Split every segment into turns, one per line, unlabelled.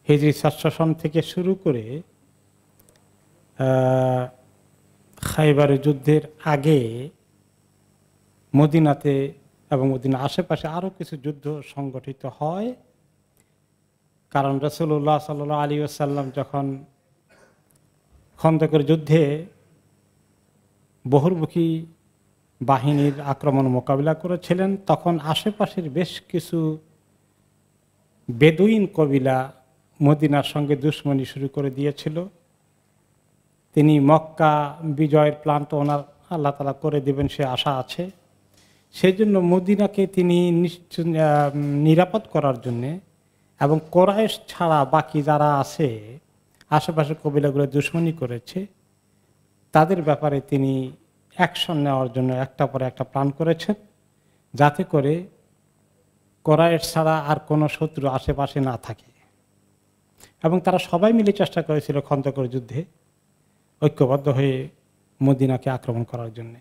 হিজরি ৬০০ সন থেকে শুরু করে খাইবারের যুদ্ধের আগে মদিনাতে এবং মদিনার আশেপাশে আরও কিছু যুদ্ধ সংগঠিত হয়। কারণ রাসূলুল্লাহ সাল্লাল্লাহু আলাইহি ওয়াসাল্লাম যখন খন্দকের যুদ্ধে বহুমুখী বাহিনীর আক্রমণ মোকাবিলা করেছিলেন, তখন আশেপাশের বেশ কিছু বেদুইন কবিলা মদিনার সঙ্গে দুশমনি শুরু করে দিয়েছিল। তিনি মক্কা বিজয়ের প্ল্যান তো ওনার আল্লাহ তাআলা করে দেবেন সে আশা আছে। সেই জন্য মদিনাকে তিনি নিরাপদ করার জন্যে এবং কোরাইশ ছাড়া বাকি যারা আছে আশেপাশের কবিলাগুলো দুশমনি করেছে তাদের ব্যাপারে তিনি অ্যাকশন নেওয়ার জন্য একটা পরে একটা প্ল্যান করেছেন, যাতে করে কোরাইশ ছাড়া আর কোনো শত্রু আশেপাশে না থাকে। এবং তারা সবাই মিলে চেষ্টা করেছিল খন্দকের যুদ্ধে ঐক্যবদ্ধ হয়ে মদিনাকে আক্রমণ করার জন্যে।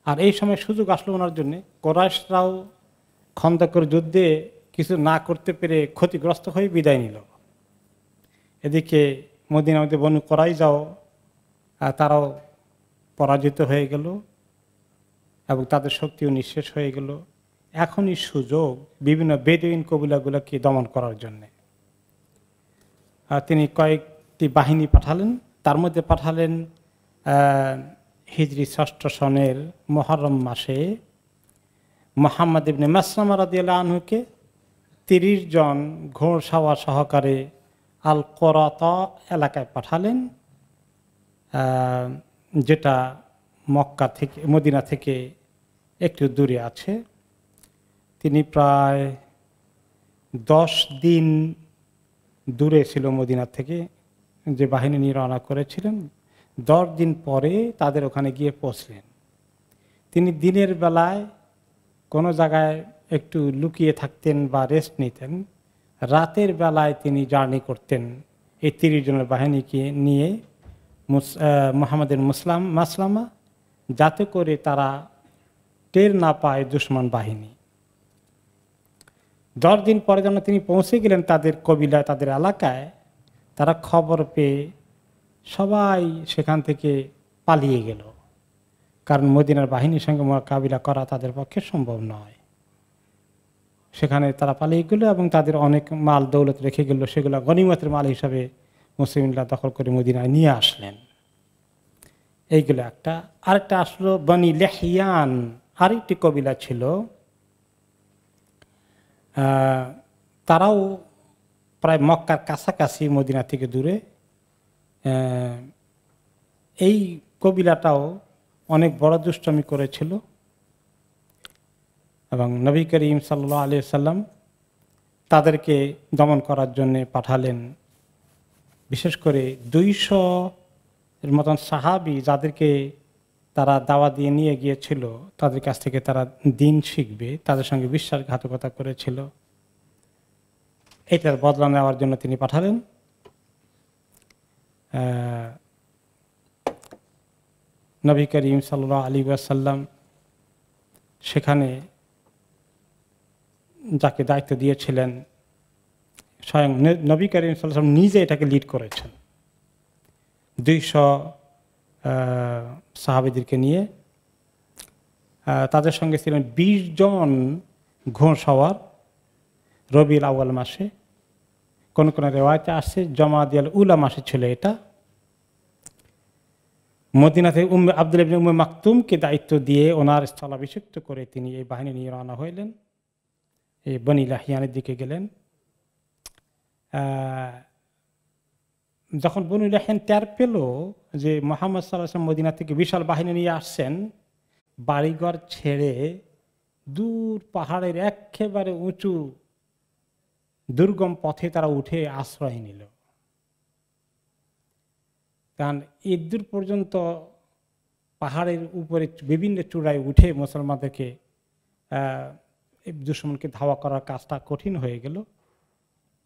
আর এই সময় সুযোগ আসলো ওনার জন্যে। কোরাইশরাও খন্দকের যুদ্ধে কিছু না করতে পেরে ক্ষতিগ্রস্ত হয়ে বিদায় নিল। এদিকে মদিনার মধ্যে বনু কোরাইজাও তারাও পরাজিত হয়ে গেল এবং তাদের শক্তিও নিঃশেষ হয়ে গেল। এখনই সুযোগ বিভিন্ন বেদুইন কবিলাগুলোকে দমন করার জন্যে। তিনি কয়েকটি বাহিনী পাঠালেন, তার মধ্যে পাঠালেন হিজরি ৬ষ্ঠ সনের মুহররম মাসে মুহাম্মদ ইবনে মাসলামা রাদিয়াল্লাহু আনহুকে ৩০ জন ঘোড়সাওয়ার সহকারে আল কোরাতা এলাকায় পাঠালেন, যেটা মক্কা থেকে মদিনা থেকে একটু দূরে আছে। তিনি প্রায় 10 দিন দূরে ছিল মদিনা থেকে, যে বাহিনী নিয়ে রওনা করেছিলেন। 10 দিন পরে তাদের ওখানে গিয়ে পৌঁছলেন। তিনি দিনের বেলায় কোনো জায়গায় একটু লুকিয়ে থাকতেন বা রেস্ট নিতেন, রাতের বেলায় তিনি জার্নি করতেন এই 30 জনের বাহিনীকে নিয়ে মুহাম্মদের মাসলামা, যাতে করে তারা টের না পায় দুশমন বাহিনী। 10 দিন পরে যখন তিনি পৌঁছে গেলেন তাদের কবিলায়, তাদের এলাকায়, তারা খবর পেয়ে সবাই সেখান থেকে পালিয়ে গেল। কারণ মদিনার বাহিনীর সঙ্গে মোকাবিলা করা তাদের পক্ষে সম্ভব নয়। সেখানে তারা পালিয়ে গেল এবং তাদের অনেক মাল দৌলত রেখে গেল, সেগুলো গনিমতের মাল হিসাবে মুসলিমরা দখল করে মদিনায় নিয়ে আসলেন। এইগুলো একটা। আরেকটা আসলো বনি লেহিয়ান, আরেকটি কবিলা ছিল। তারাও প্রায় মক্কার কাছাকাছি, মদিনা থেকে দূরে। এই কবিলাটাও অনেক বড় দুষ্টামি করেছিল এবং নবী করিম সাল্লাল্লাহু আলাইহি সাল্লাম তাদেরকে দমন করার জন্য পাঠালেন। বিশেষ করে 200 এর মতন সাহাবী যাদেরকে তারা দাওয়া দিয়ে নিয়ে গিয়েছিল, তাদের কাছ থেকে তারা দিন শিখবে, তাদের সঙ্গে বিশ্বাসঘাতকতা করেছিল, এটার বদলা নেওয়ার জন্য তিনি পাঠালেন। নবী করিম সাল্লাল্লাহু আলাইহি ওয়াসাল্লাম সেখানে যাকে দায়িত্ব দিয়েছিলেন, স্বয়ং নবী করিম সাল্লাল্লাহু আলাইহি ওয়াসাল্লাম নিজে এটাকে লিড করেছেন। 200 সাহাবীদেরকে নিয়ে, তাদের সঙ্গে ছিলেন 20 জন ঘোড়সওয়ার। রবিউল আউয়াল মাসে, কোন কোন রিওয়ায়েতে আসছে জমাদিয়াল উলা মাসে ছিল এটা। মদিনা থেকে আব্দুল্লাহ ইবনে উম্মে মাকতুমকে দায়িত্ব দিয়ে ওনার স্থলাভিষিক্ত করে তিনি এই বাহিনী নিয়ে রওনা হইলেন, এই বনি লাহিয়ানের দিকে গেলেন। যখন বনি লাহিয়ান টের পেল যে মুহাম্মদ সাল্লাল্লাহু আলাইহি ওয়াসাল্লাম মদিনা থেকে বিশাল বাহিনী নিয়ে আসছেন, বাড়িঘর ছেড়ে দূর পাহাড়ের একেবারে উঁচু দুর্গম পথে তারা উঠে আশ্রয় নিল। কারণ ইদ্দুর পর্যন্ত পাহাড়ের উপরে বিভিন্ন চূড়ায় উঠে মুসলমানদেরকে দুশমনকে ধাওয়া করার কাজটা কঠিন হয়ে গেল।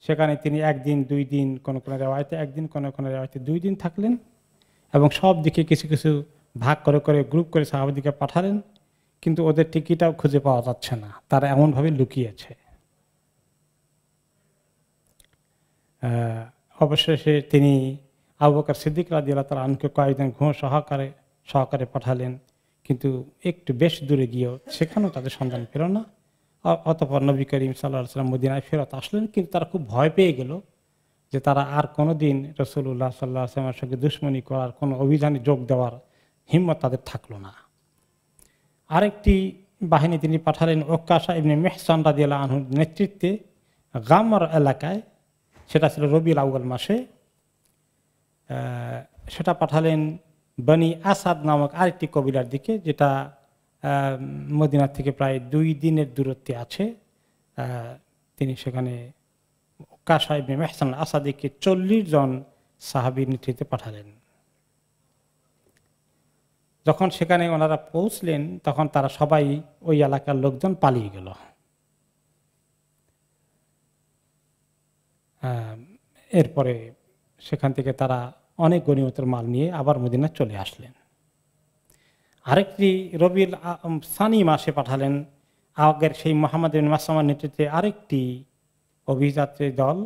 সেখানে তিনি 1 দিন 2 দিন, কোনো কোনো রেওয়ায়েতে 1 দিন, কোনো কোনো রেওয়ায়েতে 2 দিন থাকলেন এবং সব দিকে কিছু কিছু ভাগ করে করে গ্রুপ করে সাহাবাদিকে পাঠালেন, কিন্তু ওদের টিকিটাও খুঁজে পাওয়া যাচ্ছে না, তারা এমনভাবে লুকিয়েছে। অবশেষে তিনি আবু বকর সিদ্দিক রাদিয়াল্লাহু তাআলা আনহুকে কয়েকদিন সহকারে পাঠালেন, কিন্তু একটু বেশ দূরে গিয়েও সেখানেও তাদের সন্ধান পেল না। অতঃপর নবী করিম সাল্লাল্লাহু আলাইহি ওয়াসাল্লাম মদিনায় ফেরত আসলেন, কিন্তু তারা খুব ভয় পেয়ে গেল যে তারা আর কোনোদিন রাসূলুল্লাহ সাল্লাল্লাহু আলাইহি ওয়াসাল্লামের সঙ্গে দুশমনি করার কোনো অভিযানে যোগ দেওয়ার হিম্মত তাদের থাকলো না। আরেকটি বাহিনী তিনি পাঠালেন ওকাশা ইবনে মেহসান রাদিয়াল্লাহু আনহুর নেতৃত্বে গামর এলাকায়, সেটা ছিল রবিউল আউয়াল মাসে। সেটা পাঠালেন বনি আসাদ নামক আরেকটি কবিলার দিকে, যেটা মদিনা থেকে প্রায় 2 দিনের দূরত্বে আছে। তিনি সেখানে ওকাশা ইবনে মেহসান আসাদিকে 40 জন সাহাবীর নেতৃত্বে পাঠালেন। যখন সেখানে ওনারা পৌঁছলেন তখন তারা সবাই ওই এলাকার লোকজন পালিয়ে গেল। এরপরে সেখান থেকে তারা অনেক গনিমতের মাল নিয়ে আবার মদিনা চলে আসলেন। আরেকটি রবিউল সানি মাসে পাঠালেন আগের সেই মুহাম্মদ বিন মাসলামার নেতৃত্বে আরেকটি অভিযাত্রী দল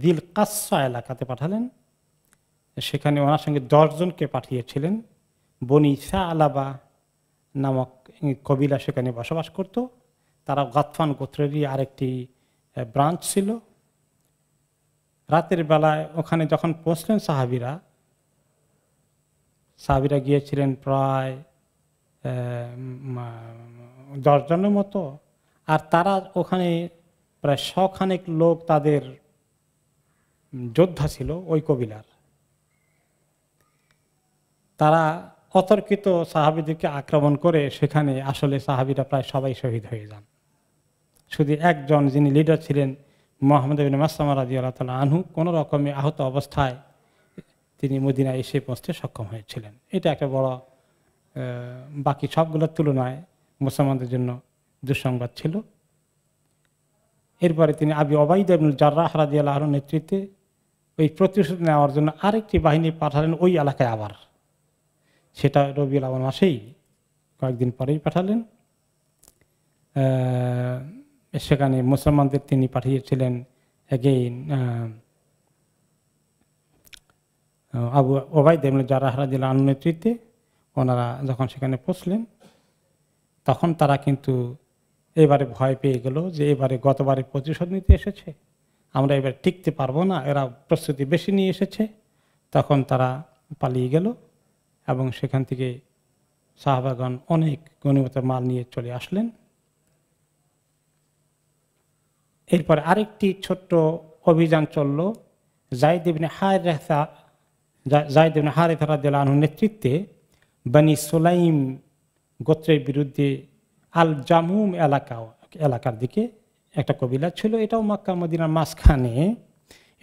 দিল কাসসা এলাকাতে পাঠালেন। সেখানে ওনার সঙ্গে 10 জনকে পাঠিয়েছিলেন। বনি সাআলাবা নামক কবিলা সেখানে বসবাস করত। তারা গাতফান গোত্রেরই আরেকটি ব্রাঞ্চ ছিল। রাতের বেলায় ওখানে যখন পৌঁছলেন সাহাবীরা গিয়েছিলেন প্রায় 10 জনের মতো, আর তারা ওখানে প্রায় 100 খানেক লোক তাদের যোদ্ধা ছিল ওই কবিলার। তারা অতর্কিত সাহাবীদেরকে আক্রমণ করে সেখানে আসলে সাহাবীরা প্রায় সবাই শহীদ হয়ে যান। শুধু একজন যিনি লিডার ছিলেন মুহাম্মদ বিন মাসলামা রাদিয়াল্লাহু তাআলা আনহু কোনো রকমে আহত অবস্থায় তিনি মদিনায় এসে পৌঁছতে সক্ষম হয়েছিলেন। এটা একটা বড়, বাকি সবগুলোর তুলনায় মুসলমানদের জন্য দুঃসংবাদ ছিল। এরপরে তিনি আবু ওবাইদা ইবনুল জাররাহ রাদিয়াল্লাহু আনহুর নেতৃত্বে ওই প্রতিশোধ নেওয়ার জন্য আরেকটি বাহিনী পাঠালেন ওই এলাকায় আবার। সেটা রবিউল আউয়াল মাসেই কয়েকদিন পরেই পাঠালেন। সেখানে মুসলমানদের তিনি পাঠিয়েছিলেন এগেইন আবু ওবাইদা ইবনুল জাররাহ রাদিয়াল্লাহু আনহুর নেতৃত্বে। ওনারা যখন সেখানে পৌঁছলেন তখন তারা কিন্তু এবারে ভয় পেয়ে গেল যে এবারে গতবারে প্রতিশোধ নিতে এসেছে, আমরা এবার টিকতে পারবো না, এরা প্রস্তুতি বেশি নিয়ে এসেছে। তখন তারা পালিয়ে গেল এবং সেখান থেকে সাহাবাগণ অনেক গনিমতের মাল নিয়ে চলে আসলেন। এরপর আরেকটি ছোট্ট অভিযান চলল যায়েদ ইবনে হারিসা রাদিয়াল্লাহু আনহুর নেতৃত্বে বনি সুলাইম গোত্রের বিরুদ্ধে আল জামুম এলাকার দিকে একটা কবিলা ছিল। এটাও মক্কা মদিনার মাঝখানে।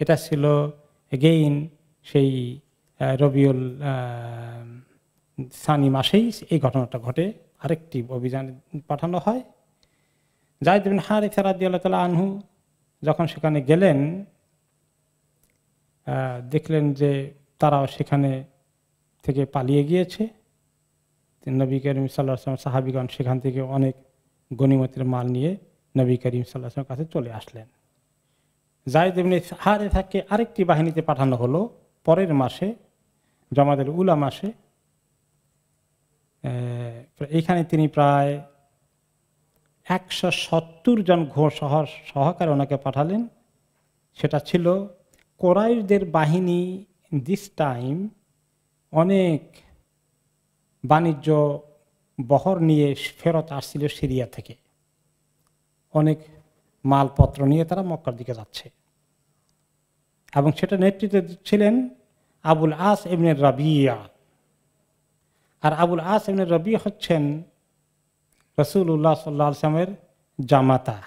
এটা ছিল এগেইন সেই রবিউল সানি মাসেই এই ঘটনাটা ঘটে। আরেকটি অভিযান পাঠানো হয়। যায়েদ ইবনে হারিসা রাদিয়াল্লাহু তাআলা আনহু যখন সেখানে গেলেন দেখলেন যে তারাও সেখানে থেকে পালিয়ে গিয়েছে। নবী করিম সাল্লাল্লাহু আলাইহি ওয়াসাল্লাম সাহাবীগণ সেখান থেকে অনেক গনিমতের মাল নিয়ে নবী করিম সাল্লাল্লাহু আলাইহি ওয়াসাল্লামের কাছে চলে আসলেন। যায়েদ ইবনে হারিসাকে আরেকটি বাহিনীতে পাঠানো হলো পরের মাসে, জমাদাল উলা মাসে। এইখানে তিনি প্রায় 170 জন সহকারে ওনাকে পাঠালেন। সেটা ছিল কোরাইশদের বাহিনী। দিস টাইম অনেক বাণিজ্য বহর নিয়ে ফেরত আসছিল সিরিয়া থেকে, অনেক মালপত্র নিয়ে তারা মক্কার দিকে যাচ্ছে এবং সেটা নেতৃত্বে ছিলেন আবুল আস ইবনে রাবিয়া। আর আবুল আস ইবনে রাবিয়া হচ্ছেন রাসূলুল্লাহ সাল্লাল্লাহু আলাইহি ওয়াসাল্লামের জামাতা।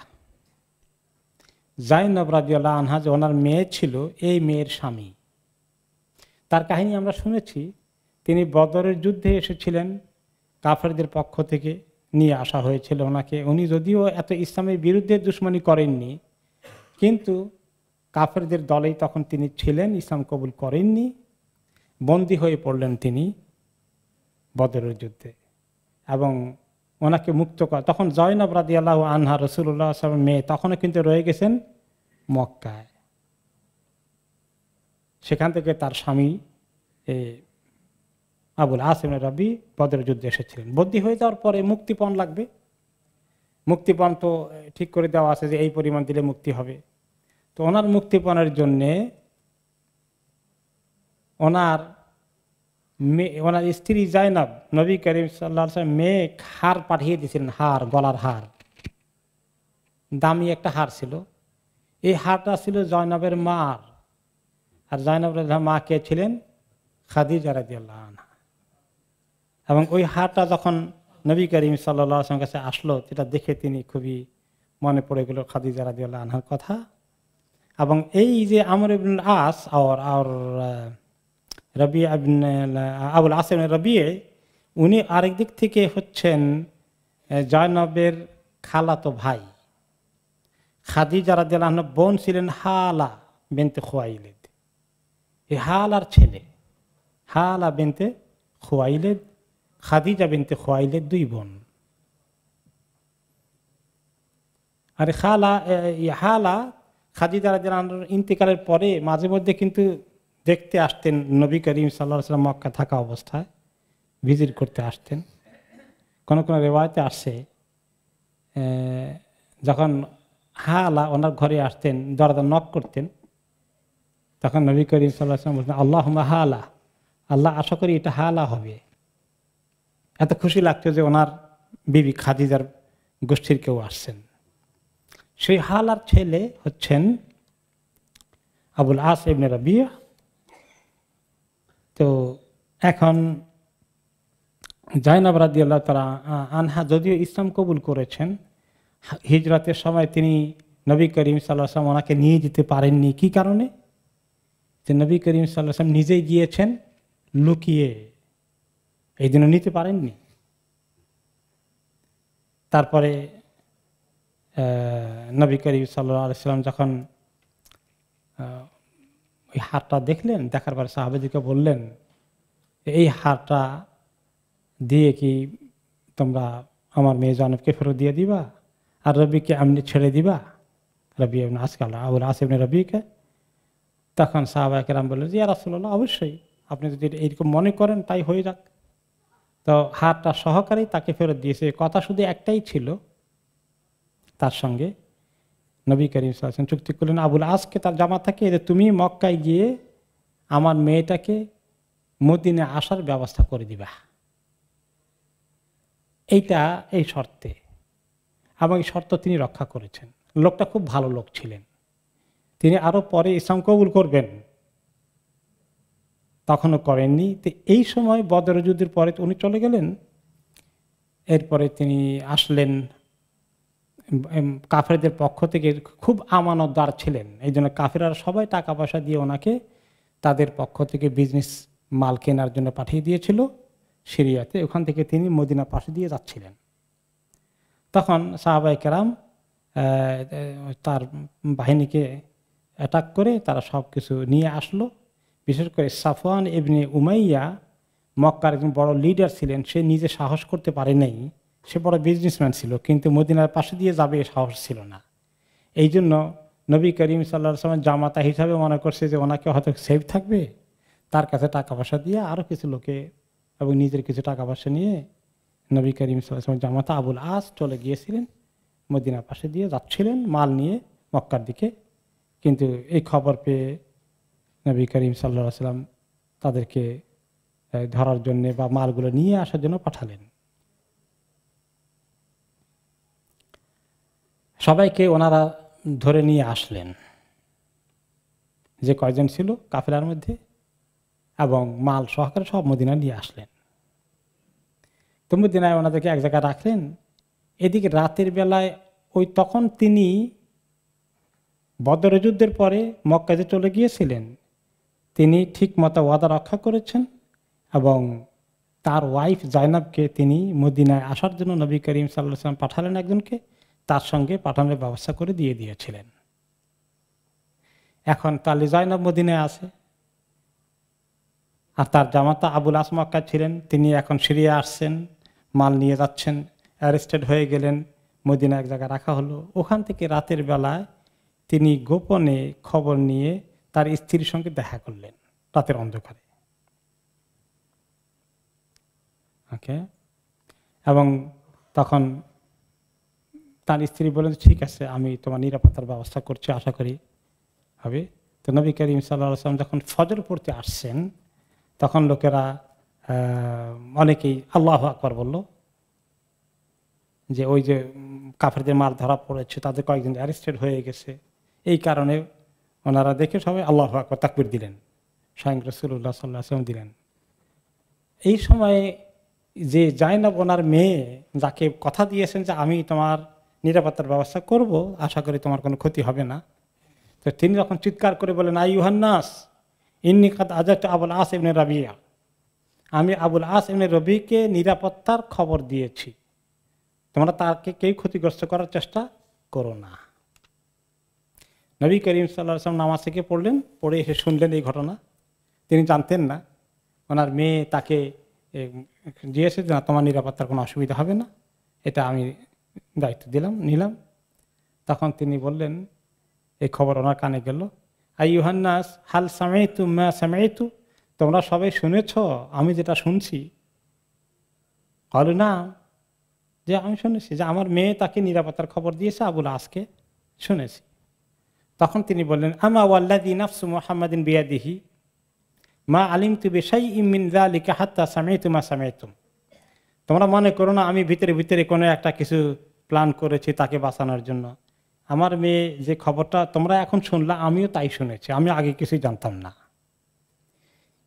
যায়েনব রাদিয়াল্লাহু আনহা যে ওনার মেয়ে ছিল, এই মেয়ের স্বামী। তার কাহিনী আমরা শুনেছি। তিনি বদরের যুদ্ধে এসেছিলেন, কাফেরদের পক্ষ থেকে নিয়ে আসা হয়েছিল ওনাকে। উনি যদিও এত ইসলামের বিরুদ্ধে দুশমনি করেননি, কিন্তু কাফেরদের দলেই তখন তিনি ছিলেন, ইসলাম কবুল করেননি, বন্দী হয়ে পড়লেন তিনি বদরের যুদ্ধে। এবং ওনাকে মুক্ত করা, তখন জয়নব রাদিয়াল্লাহু আনহা রাসূলুল্লাহ সাল্লাল্লাহু আলাইহি ওয়াসাল্লামের মেয়ে, তখনও কিন্তু রয়ে গেছেন মক্কায়। সেখান থেকে তার স্বামী আবুল আস ইবনে রবি বদরের যুদ্ধে এসেছিলেন। বন্দী হয়ে যাওয়ার পরে মুক্তিপণ লাগবে, মুক্তিপণ তো ঠিক করে দেওয়া আছে যে এই পরিমাণ দিলে মুক্তি হবে। তো ওনার মুক্তিপণের জন্যে ওনার স্ত্রী জাইনাব নবী করিম সাল্লাল্লাহু আলাইহি ওয়াসাল্লাম মেয়ে হার পাঠিয়ে দিয়েছিলেন, হার, গলার হার, দামি একটা হার ছিল। এই হারটা ছিল জয়নবের মার, আর জয়নবের মা কে ছিলেন? খাদিজা রাদিয়াল্লাহু আনহা। এবং ওই হারটা যখন নবী করিম সাল্লাল্লাহু আলাইহি ওয়াসাল্লামের কাছে আসলো, যেটা দেখে তিনি খুবই মনে পড়ে গেল খাদিজা রাদিয়াল্লাহু আনহার কথা। এবং এই যে আমর ইবনে আস আর রবি আবুল আস ইবনে রবি, উনি আরেক দিক থেকে হচ্ছেন জয়নবের খালাতো ভাই। খাদিজা রাদিয়াল্লাহু আনহার বোন ছিলেন হালা বিনতে খুয়াইলিদ। এই হালার ছেলে, হালা বিনতে খুয়াইলিদ, খাদিজা বিনতে খুয়াইলিদ, দুই বোন। আর হালা খাদিজা রাদিয়াল্লাহু আনহার ইন্তেকালের পরে মাঝে মধ্যে কিন্তু দেখতে আসতেন নবী করিম সাল্লাল্লাহু আলাইহি ওয়াসাল্লাম মক্কা থাকা অবস্থায় ভিজিট করতে আসতেন। কোন কোন রিওয়ায়াতে আসে যখন হালা ওনার ঘরে আসতেন, দরজা নক করতেন, তখন নবী করিম সাল্লাল্লাহু আলাইহি ওয়াসাল্লাম বলতেন আল্লাহুম্মা হালা, আল্লাহ আশা করি এটা হালা হবে। এত খুশি লাগতো যে ওনার বিবি খাদিজার গোষ্ঠীর কেউ আসছেন। সেই হালার ছেলে হচ্ছেন আবুল আস ইবনে রাবিয়া। তো এখন জাইনাব রাদিয়াল্লাহু তাআলা আনহা যদিও ইসলাম কবুল করেছেন, হিজরতের সময় তিনি নবী করিম সাল্লাল্লাহু আলাইহি ওয়াসাল্লাম ওনাকে নিয়ে যেতে পারেননি। কি কারণে? যে নবী করিম সাল্লাল্লাহু আলাইহি ওয়াসাল্লাম নিজেই গিয়েছেন লুকিয়ে, এই জন্য নিতে পারেননি। তারপরে নবী করিম সাল্লাল্লাহু আলাইহি ওয়াসাল্লাম যখন ওই হারটা দেখলেন, দেখার পরে সাহাবাদেরকে বললেন এই হারটা দিয়ে কি তোমরা আমার মেয়ে জয়নবকে ফেরত দিয়ে দিবা, আর রবিকে এমনি ছেড়ে দিবা, রবি ইবনে আবুল আস ইবনে রবিকে? তখন সাহাবায়ে কেরাম বললেন যে ইয়া রাসূলুল্লাহ, অবশ্যই আপনি যদি এইরকম মনে করেন তাই হয়ে যাক। তো হারটা সহকারে তাকে ফেরত দিয়েছে। কথা শুধু একটাই ছিল, তার সঙ্গে নবী করিম সাল্লাল্লাহু আলাইহি ওয়াসাল্লাম চুক্তি করলেন আবুল আসকে তার জামা থাকে যে তুমি মক্কায় গিয়ে আমার মেয়েটাকে মদিনায় আসার ব্যবস্থা করে দিবা, এই শর্তে। এবং এই শর্ত তিনি রক্ষা করেছেন। লোকটা খুব ভালো লোক ছিলেন। তিনি আরো পরে ইসলাম কবুল করবেন, তখনও করেননি। তো এই সময় বদর যুদ্ধের পরে উনি চলে গেলেন। এরপরে তিনি আসলেন, কাফেরদের পক্ষ থেকে খুব আমানতদার ছিলেন, এই জন্য কাফেররা সবাই টাকা পয়সা দিয়ে ওনাকে তাদের পক্ষ থেকে বিজনেস মাল কেনার জন্য পাঠিয়ে দিয়েছিল সিরিয়াতে। ওখান থেকে তিনি মদিনা পাশে দিয়ে যাচ্ছিলেন। তখন সাহাবায়ে কেরাম তার বাহিনীকে অ্যাটাক করে তারা সব কিছু নিয়ে আসলো। বিশেষ করে সাফওয়ান ইবনে উমাইয়া মক্কার একজন বড় লিডার ছিলেন, সে নিজে সাহস করতে পারে নাই। সে বড় বিজনেসম্যান ছিল, কিন্তু মদিনার পাশে দিয়ে যাবে সাহস ছিল না। এই জন্য নবী করিম সাল্লাল্লাহু আলাইহি ওয়াসাল্লাম জামাতা হিসাবে মনে করছে যে ওনাকে হয়তো সেফ থাকবে, তার কাছে টাকা পয়সা দিয়ে আরও কিছু লোকে এবং নিজের কিছু টাকা পয়সা নিয়ে নবী করিম সাল্লাল্লাহু আলাইহি ওয়াসাল্লাম জামাতা আবুল আস চলে গিয়েছিলেন, মদিনার পাশে দিয়ে যাচ্ছিলেন মাল নিয়ে মক্কার দিকে। কিন্তু এই খবর পেয়ে নবী করিম সাল্লাল্লাহু আলাইহি ওয়াসাল্লাম তাদেরকে ধরার জন্য বা মালগুলো নিয়ে আসার জন্য পাঠালেন। সবাইকে ওনারা ধরে নিয়ে আসলেন, যে কয়জন ছিল কাফেলার মধ্যে, এবং মাল সহকারে সব মদিনা নিয়ে আসলেন। তো মদিনায় ওনাদেরকে এক জায়গায় রাখলেন। এদিকে রাতের বেলায় তখন তিনি বদর যুদ্ধের পরে মক্কাতে চলে গিয়েছিলেন, তিনি ঠিক মতো ওয়াদা রক্ষা করেছেন এবং তার ওয়াইফ জাইনাবকে তিনি মদিনায় আসার জন্য নবী করিম সাল্লাল্লাহু আলাইহি ওয়াসাল্লাম পাঠালেন একজনকে, তার সঙ্গে পাঠানোর ব্যবস্থা করে দিয়েছিলেন। এখন তাহলে জাইনাব মদিনায় আছে, আর তার জামাতা আবুল আস মক্কা ছিলেন, তিনি এখন সিরিয়া আসছেন, মাল নিয়ে যাচ্ছেন, অ্যারেস্টেড হয়ে গেলেন, মদিনা এক জায়গায় রাখা হলো। ওখান থেকে রাতের বেলায় তিনি গোপনে খবর নিয়ে তার স্ত্রীর সঙ্গে দেখা করলেন রাতের অন্ধকারে। ওকে, এবং তখন তার স্ত্রী বলেন ঠিক আছে, আমি তোমার নিরাপত্তার ব্যবস্থা করছি, আশা করি হবে। তো নবী করিম সাল্লাল্লাহু আলাইহি ওয়াসাল্লাম যখন ফজর পড়তে আসছেন, তখন লোকেরা অনেকেই আল্লাহু আকবার বলল, যে ওই যে কাফেরদের মাল ধরা পড়েছে, তাদের কয়েকজন অ্যারেস্টেড হয়ে গেছে, এই কারণে ওনারা দেখে সবাই আল্লাহু আকবার তাকবীর দিলেন, স্বয়ং রাসূলুল্লাহ সাল্লাল্লাহু আলাইহি ওয়াসাল্লাম দিলেন। এই সময়ে যে জাইনাব ওনার মেয়ে, যাকে কথা দিয়েছেন যে আমি তোমার নিরাপত্তার ব্যবস্থা করব, আশা করি তোমার কোনো ক্ষতি হবে না, তো তিনি যখন চিৎকার করে বলেন আইয়ুহান নাস ইন্নী কাদ আযাতু আবুল আস ইবনে রাবিয়া, আমি আবুল আস ইবনে রবিকে নিরাপত্তার খবর দিয়েছি, তোমরা তাকে কেউ ক্ষতিগ্রস্ত করার চেষ্টা করো না। নবী করিম সাল্লাল্লাহু আলাইহি ওয়াসাল্লাম নামাজ থেকে পড়লেন, পড়ে এসে শুনলেন এই ঘটনা। তিনি জানতেন না, ওনার মেয়ে তাকে দিয়েছে যে তোমার নিরাপত্তার কোনো অসুবিধা হবে না, এটা আমি দায়িত্ব নিলাম। তখন তিনি বললেন, এই খবর ওনার কানে গেল, আইয়ুহান নাস হাল সামাইতু মা সামাইতু, তোমরা সবাই শুনেছ আমি যেটা শুনছি? বলো না, যে আমি শুনেছি যে আমার মেয়ে তাকে নিরাপত্তার খবর দিয়েছে, আবুল আসকে শুনেছি। তখন তিনি বললেন, আমা ওয়াল্লাযী নাফসু মুহাম্মাদিন বিয়াদিহি মা আলিমতু বিশাইইম মিন যালিকা হাত্তা সামাইতু মা সামাইতুম, তোমরা মনে করো না আমি ভিতরে ভিতরে কোনো একটা কিছু প্ল্যান করেছি তাকে বাঁচানোর জন্য। আমার মেয়ে যে খবরটা তোমরা এখন শুনলা, আমিও তাই শুনেছি, আমি আগে কিছুই জানতাম না।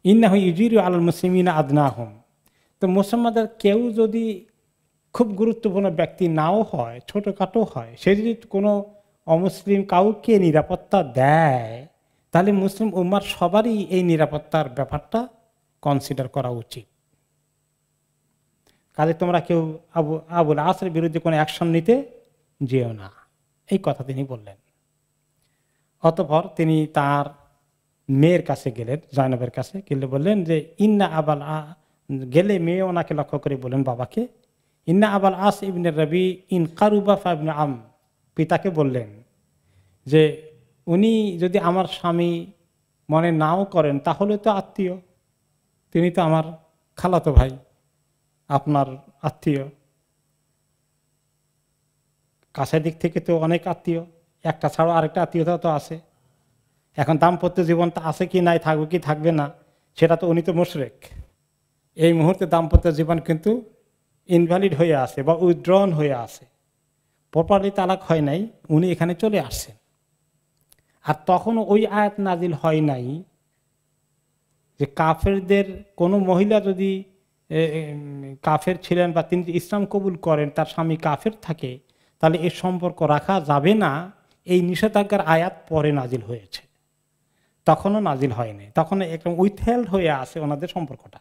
ইন্নাহু ইউজিরু আলাল মুসলিমিনা আদনাহুম, তো মুসলমানদের কেউ যদি খুব গুরুত্বপূর্ণ ব্যক্তি নাও হয়, ছোটোখাটো হয়, সে যদি কোনো অমুসলিম কাউকে নিরাপত্তা দেয়, তাহলে মুসলিম উম্মার সবারই এই নিরাপত্তার ব্যাপারটা কনসিডার করা উচিত। কাজে তোমরা কেউ আবুল আসের বিরুদ্ধে কোনো অ্যাকশন নিতে যেও না, এই কথা তিনি বললেন। অতঃপর তিনি তার মেয়ের কাছে গেলেন, জয়নবের কাছে গেলে বললেন যে ইন্না আবাল গেলে মেয়ে ওনাকে লক্ষ্য করে বলেন বাবাকে, ইন্না আবাল আস ইবনে রবি ইন কারুবা ফাবনে আম, পিতাকে বললেন যে উনি যদি আমার স্বামী মনে নাও করেন তাহলে তো আত্মীয়, তিনি তো আমার খালাতো ভাই, আপনার আত্মীয়, কাছের দিক থেকে তো অনেক আত্মীয়, একটা ছাড়া আরেকটা আত্মীয়তা তো আছে। এখন দাম্পত্য জীবনটা আছে কি নাই, থাকবে কি থাকবে না, সেটা তো উনি তো মুশরিক। এই মুহূর্তে দাম্পত্য জীবন কিন্তু ইনভ্যালিড হয়ে আছে বা উইথড্রন হয়ে আছে, প্রপারলি তালাক হয় নাই, উনি এখানে চলে আসছেন। আর তখনও ওই আয়াত নাজিল হয় নাই যে কাফেরদের কোনো মহিলা যদি কাফের ছিলেন বা তিনি ইসলাম কবুল করেন, তার স্বামী কাফের থাকে, তাহলে এই সম্পর্ক রাখা যাবে না, এই নিষেধাজ্ঞার আয়াত পরে নাজিল হয়েছে, তখনও নাজিল হয়নি, তখন একদম উইথহেল্ড হয়ে আছে ওনাদের সম্পর্কটা।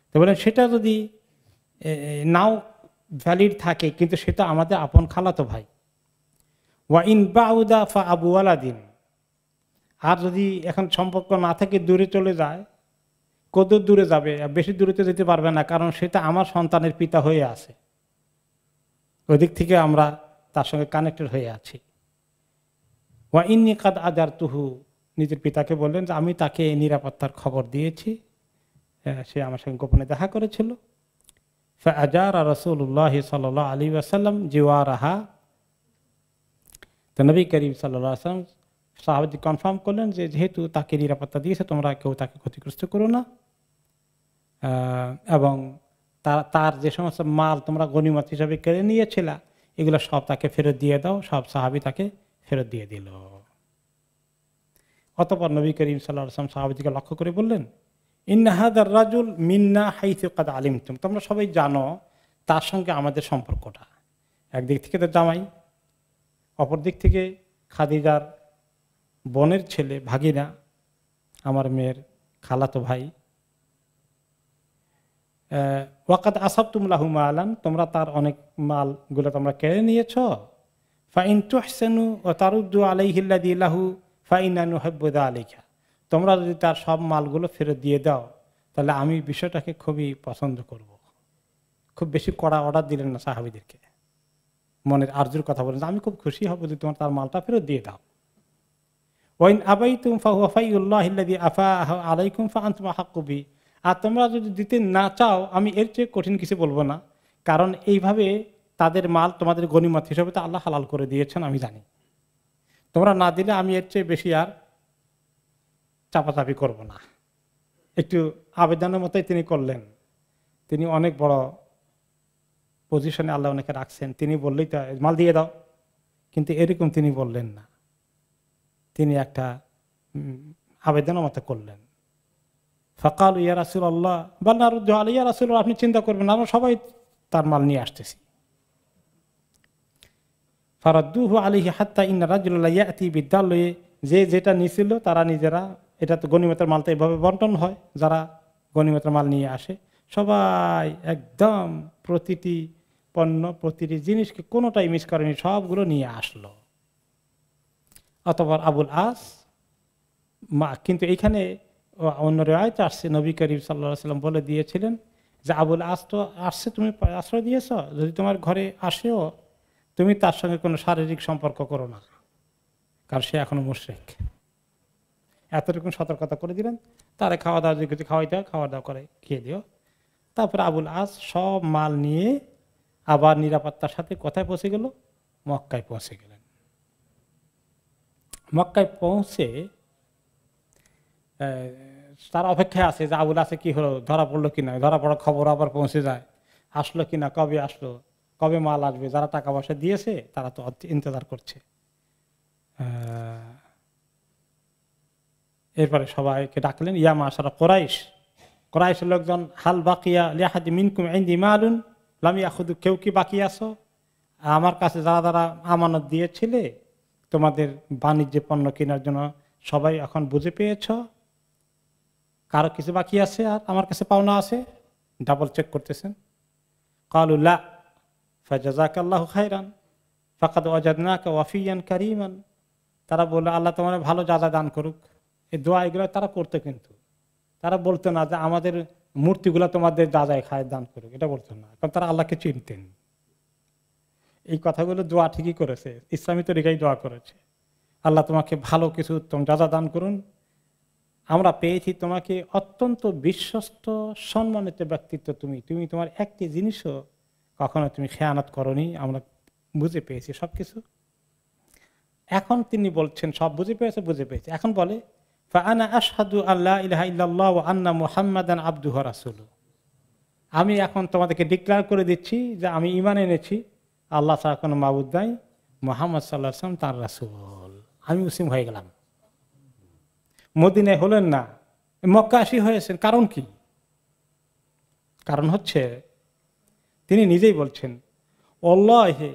তো বলেন সেটা যদি নাও ভ্যালিড থাকে, কিন্তু সেটা আমাদের আপন খালাতো ভাই। ওয়া ইন বাউদা ফা আবু আলাদিন, আর যদি এখন সম্পর্ক না থেকে দূরে চলে যায়, কত দূরে যাবে, বেশি দূরে তো যেতে পারবে না, কারণ সেটা আমার সন্তানের পিতা হয়ে আছে, ওই দিক থেকে আমরা তার সঙ্গে কানেক্টেড হয়ে আছি। ওয়া ইন্নী কাদ আদারতুহু, নিজের পিতাকে বললেন যে আমি তাকে নিরাপত্তার খবর দিয়েছি, সে আমার সঙ্গে গোপনে দেখা করেছিল। ফাআজারা রাসূলুল্লাহ সাল্লাল্লাহু আলাইহি ওয়াসাল্লাম জিওয়ারাহা, তো নবী করিম সাল্লাল্লাহু আলাইহি ওয়াসাল্লাম সাহাবী কনফার্ম করলেন যে যেহেতু তাকে নিরাপত্তা দিয়েছে, তোমরা কেউ তাকে ক্ষতিগ্রস্ত করো না, এবং তার যে সমস্ত মাল তোমরা গনিমত হিসাবে কেড়ে নিয়েছিলা, এগুলো সব তাকে ফেরত দিয়ে দাও। সব সাহাবী তাকে ফেরত দিয়ে দিল। অতঃপর নবী করিম সাল্লাল্লাহু আলাইহি ওয়াসাল্লাম সাহাবীকে লক্ষ্য করে বললেন, ইন্না হাযার রাজুল মিন্না হাইসু কাদ আলিমতুম, তোমরা সবাই জানো তার সঙ্গে আমাদের সম্পর্কটা। একদিক থেকে তো জামাই, অপর দিক থেকে খাদিজার বোনের ছেলে, ভাগিনা, আমার মেয়ের খালাতো ভাই। ওয়াকাদ আসাবতুম লাহু মালান, তোমরা তার অনেক মালগুলো তোমরা কেড়ে নিয়েছ। ফাইন তুহসিনু ওয়া তারুদ্দু আলাইহি আল্লাযী লাহু ফাইন্না নুহিব্বু যালিকা, তোমরা যদি তার সব মালগুলো ফেরত দিয়ে দাও, তাহলে আমি বিষয়টাকে খুবই পছন্দ করব। খুব বেশি কড়া অর্ডার দিলেন না সাহাবীদেরকে, মনের আরজুর কথা বলেন, আমি খুব খুশি হব যদি তোমার তার মালটা ফেরত দিয়ে দাও। ওয়াইন আবাইতুম ফাহুয়া ফাইউল্লাহিল্লাযী আফাআহু আলাইকুম ফাআনতুম আহাক্কু বি। আর তোমরা যদি দিতে না চাও আমি এর চেয়ে কঠিন কিছু বলবো না, কারণ এইভাবে তাদের মাল তোমাদের গনিমত হিসেবে তো আল্লাহ হালাল করে দিয়েছেন আমি জানি। তোমরা না দিলে আমি এর চেয়ে বেশি আর চাপাচাপি করব না। একটু আবেদনের মতোই তিনি করলেন। তিনি অনেক বড় পজিশনে আল্লাহ অনেকে রাখছেন, তিনি বললেই তো মাল দিয়ে দাও, কিন্তু এরকম তিনি বললেন না। তিনি একটা আবেদনের মতো করলেন। ফাকালু ইয়া রাসূলুল্লাহ বাল নারুদ্দু আলাইহি, ইয়া রাসূলুল্লাহ আপনি চিন্তা করবেন, আমরা সবাই তার মাল নিয়ে আসতেছি। ফারাদ্দুহু আলাইহি হাত্তা ইন্না রাজুলা লা ইয়াতি বিদ্দালি, যে যেটা নিছিল তারা নিজেরা, এটা তো গনিমতের মাল তো এভাবে বন্টন হয়, যারা গনিমতের মাল নিয়ে আসে সবাই একদম প্রতিটি পণ্য প্রতিটি জিনিসকে কোনোটাই মিস করেনি, সবগুলো নিয়ে আসলো। অতঃপর আবুল আস কিন্তু এইখানে অন্য রিওয়ায়াতে আসছে নবী করিম সাল্লাল্লাহু আলাইহি ওয়াসাল্লাম বলে দিয়েছিলেন যে আবুল আস তো আসছে, তুমি আশ্রয় দিয়েছ, যদি তোমার ঘরে আসেও তুমি তার সঙ্গে কোনো শারীরিক সম্পর্ক করো না, কারণ সে এখনো মুশরিক। এতটুকু সতর্কতা করে দিলেন। তারা খাওয়া দাওয়া যদি কিছু খাওয়াই দাও, খাওয়া দাওয়া করে খেয়ে দিও। তারপরে আবুল আস সব মাল নিয়ে আবার নিরাপত্তার সাথে কোথায় পৌঁছে গেল? মক্কায় পৌঁছে গেলেন। মক্কায় পৌঁছে তার অপেক্ষায় আছে যে আবুল আসে কি হলো, ধরা পড়লো কিনা, ধরা পড়ার খবর আবার পৌঁছে যায়, আসলো কিনা, কবে আসলো, কবে মাল আসবে। যারা টাকা পয়সা দিয়েছে তারা তো ইন্তজার করছে। এরপরে সবাইকে ডাকলেন, ইয়া মাশারা কুরাইশ, কুরাইশের লোকজন, হাল বাকিয়া লিআহাদি মিনকুম ইনদি মালুন লাম ইয়াখুযু, কেউ কি বাকি আছো? আমার কাছে যারা যারা আমানত দিয়েছিলে তোমাদের বাণিজ্য পণ্য কেনার জন্য, সবাই এখন বুঝে পেয়েছ? কারো কিছু বাকি আছে আর আমার কাছে পাওনা আছে? ডাবল চেক করতেছেন। ক্বালু লা ফাজাযাকাল্লাহু খায়রান ফাকাদ ওয়াজাদনাকা ওয়াফিয়ান কারীমান। তারা বলল, আল্লাহ তোমার ভালো যাজা দান করুক। এই দোয়া এগুলো তারা করতো, কিন্তু তারা বলতো না যে আমাদের মূর্তিগুলা তোমাদের যাজায় খায় দান করুক, এটা বলতো না, কারণ তারা আল্লাহকে চিনতেন। এই কথাগুলো দোয়া ঠিকই করেছে, ইসলামী তরিকায় দোয়া করেছে, আল্লাহ তোমাকে ভালো কিছু উত্তম যাজা দান করুন। আমরা পেয়েছি তোমাকে অত্যন্ত বিশ্বস্ত সম্মানিত ব্যক্তিত্ব, তুমি তোমার একটি জিনিসও কখনো তুমি খেয়ানত করনি, আমরা বুঝে পেয়েছি সবকিছু। এখন তিনি বলছেন সব বুঝে পেয়েছে। এখন বলে ফাআনা আশহাদু আল্লা ইলাহা ইল্লাল্লাহ ওয়া আন্না মুহাম্মাদান আবদুহু ওয়া রাসূলুহু, আমি এখন তোমাদেরকে ডিক্লেয়ার করে দিচ্ছি যে আমি ঈমান এনেছি আল্লাহ ছাড়া কোনো মাবুদ নাই, মুহাম্মদ সাল্লাল্লাহু আলাইহি ওয়াসাল্লাম তার রাসূল। আমি মুসলিম হয়ে গেলাম। মদিনায় হলেন না, মক্কাশী হয়েছেন। কারণ কি? কারণ হচ্ছে তিনি নিজেই বলছেন, ওয়াল্লাহি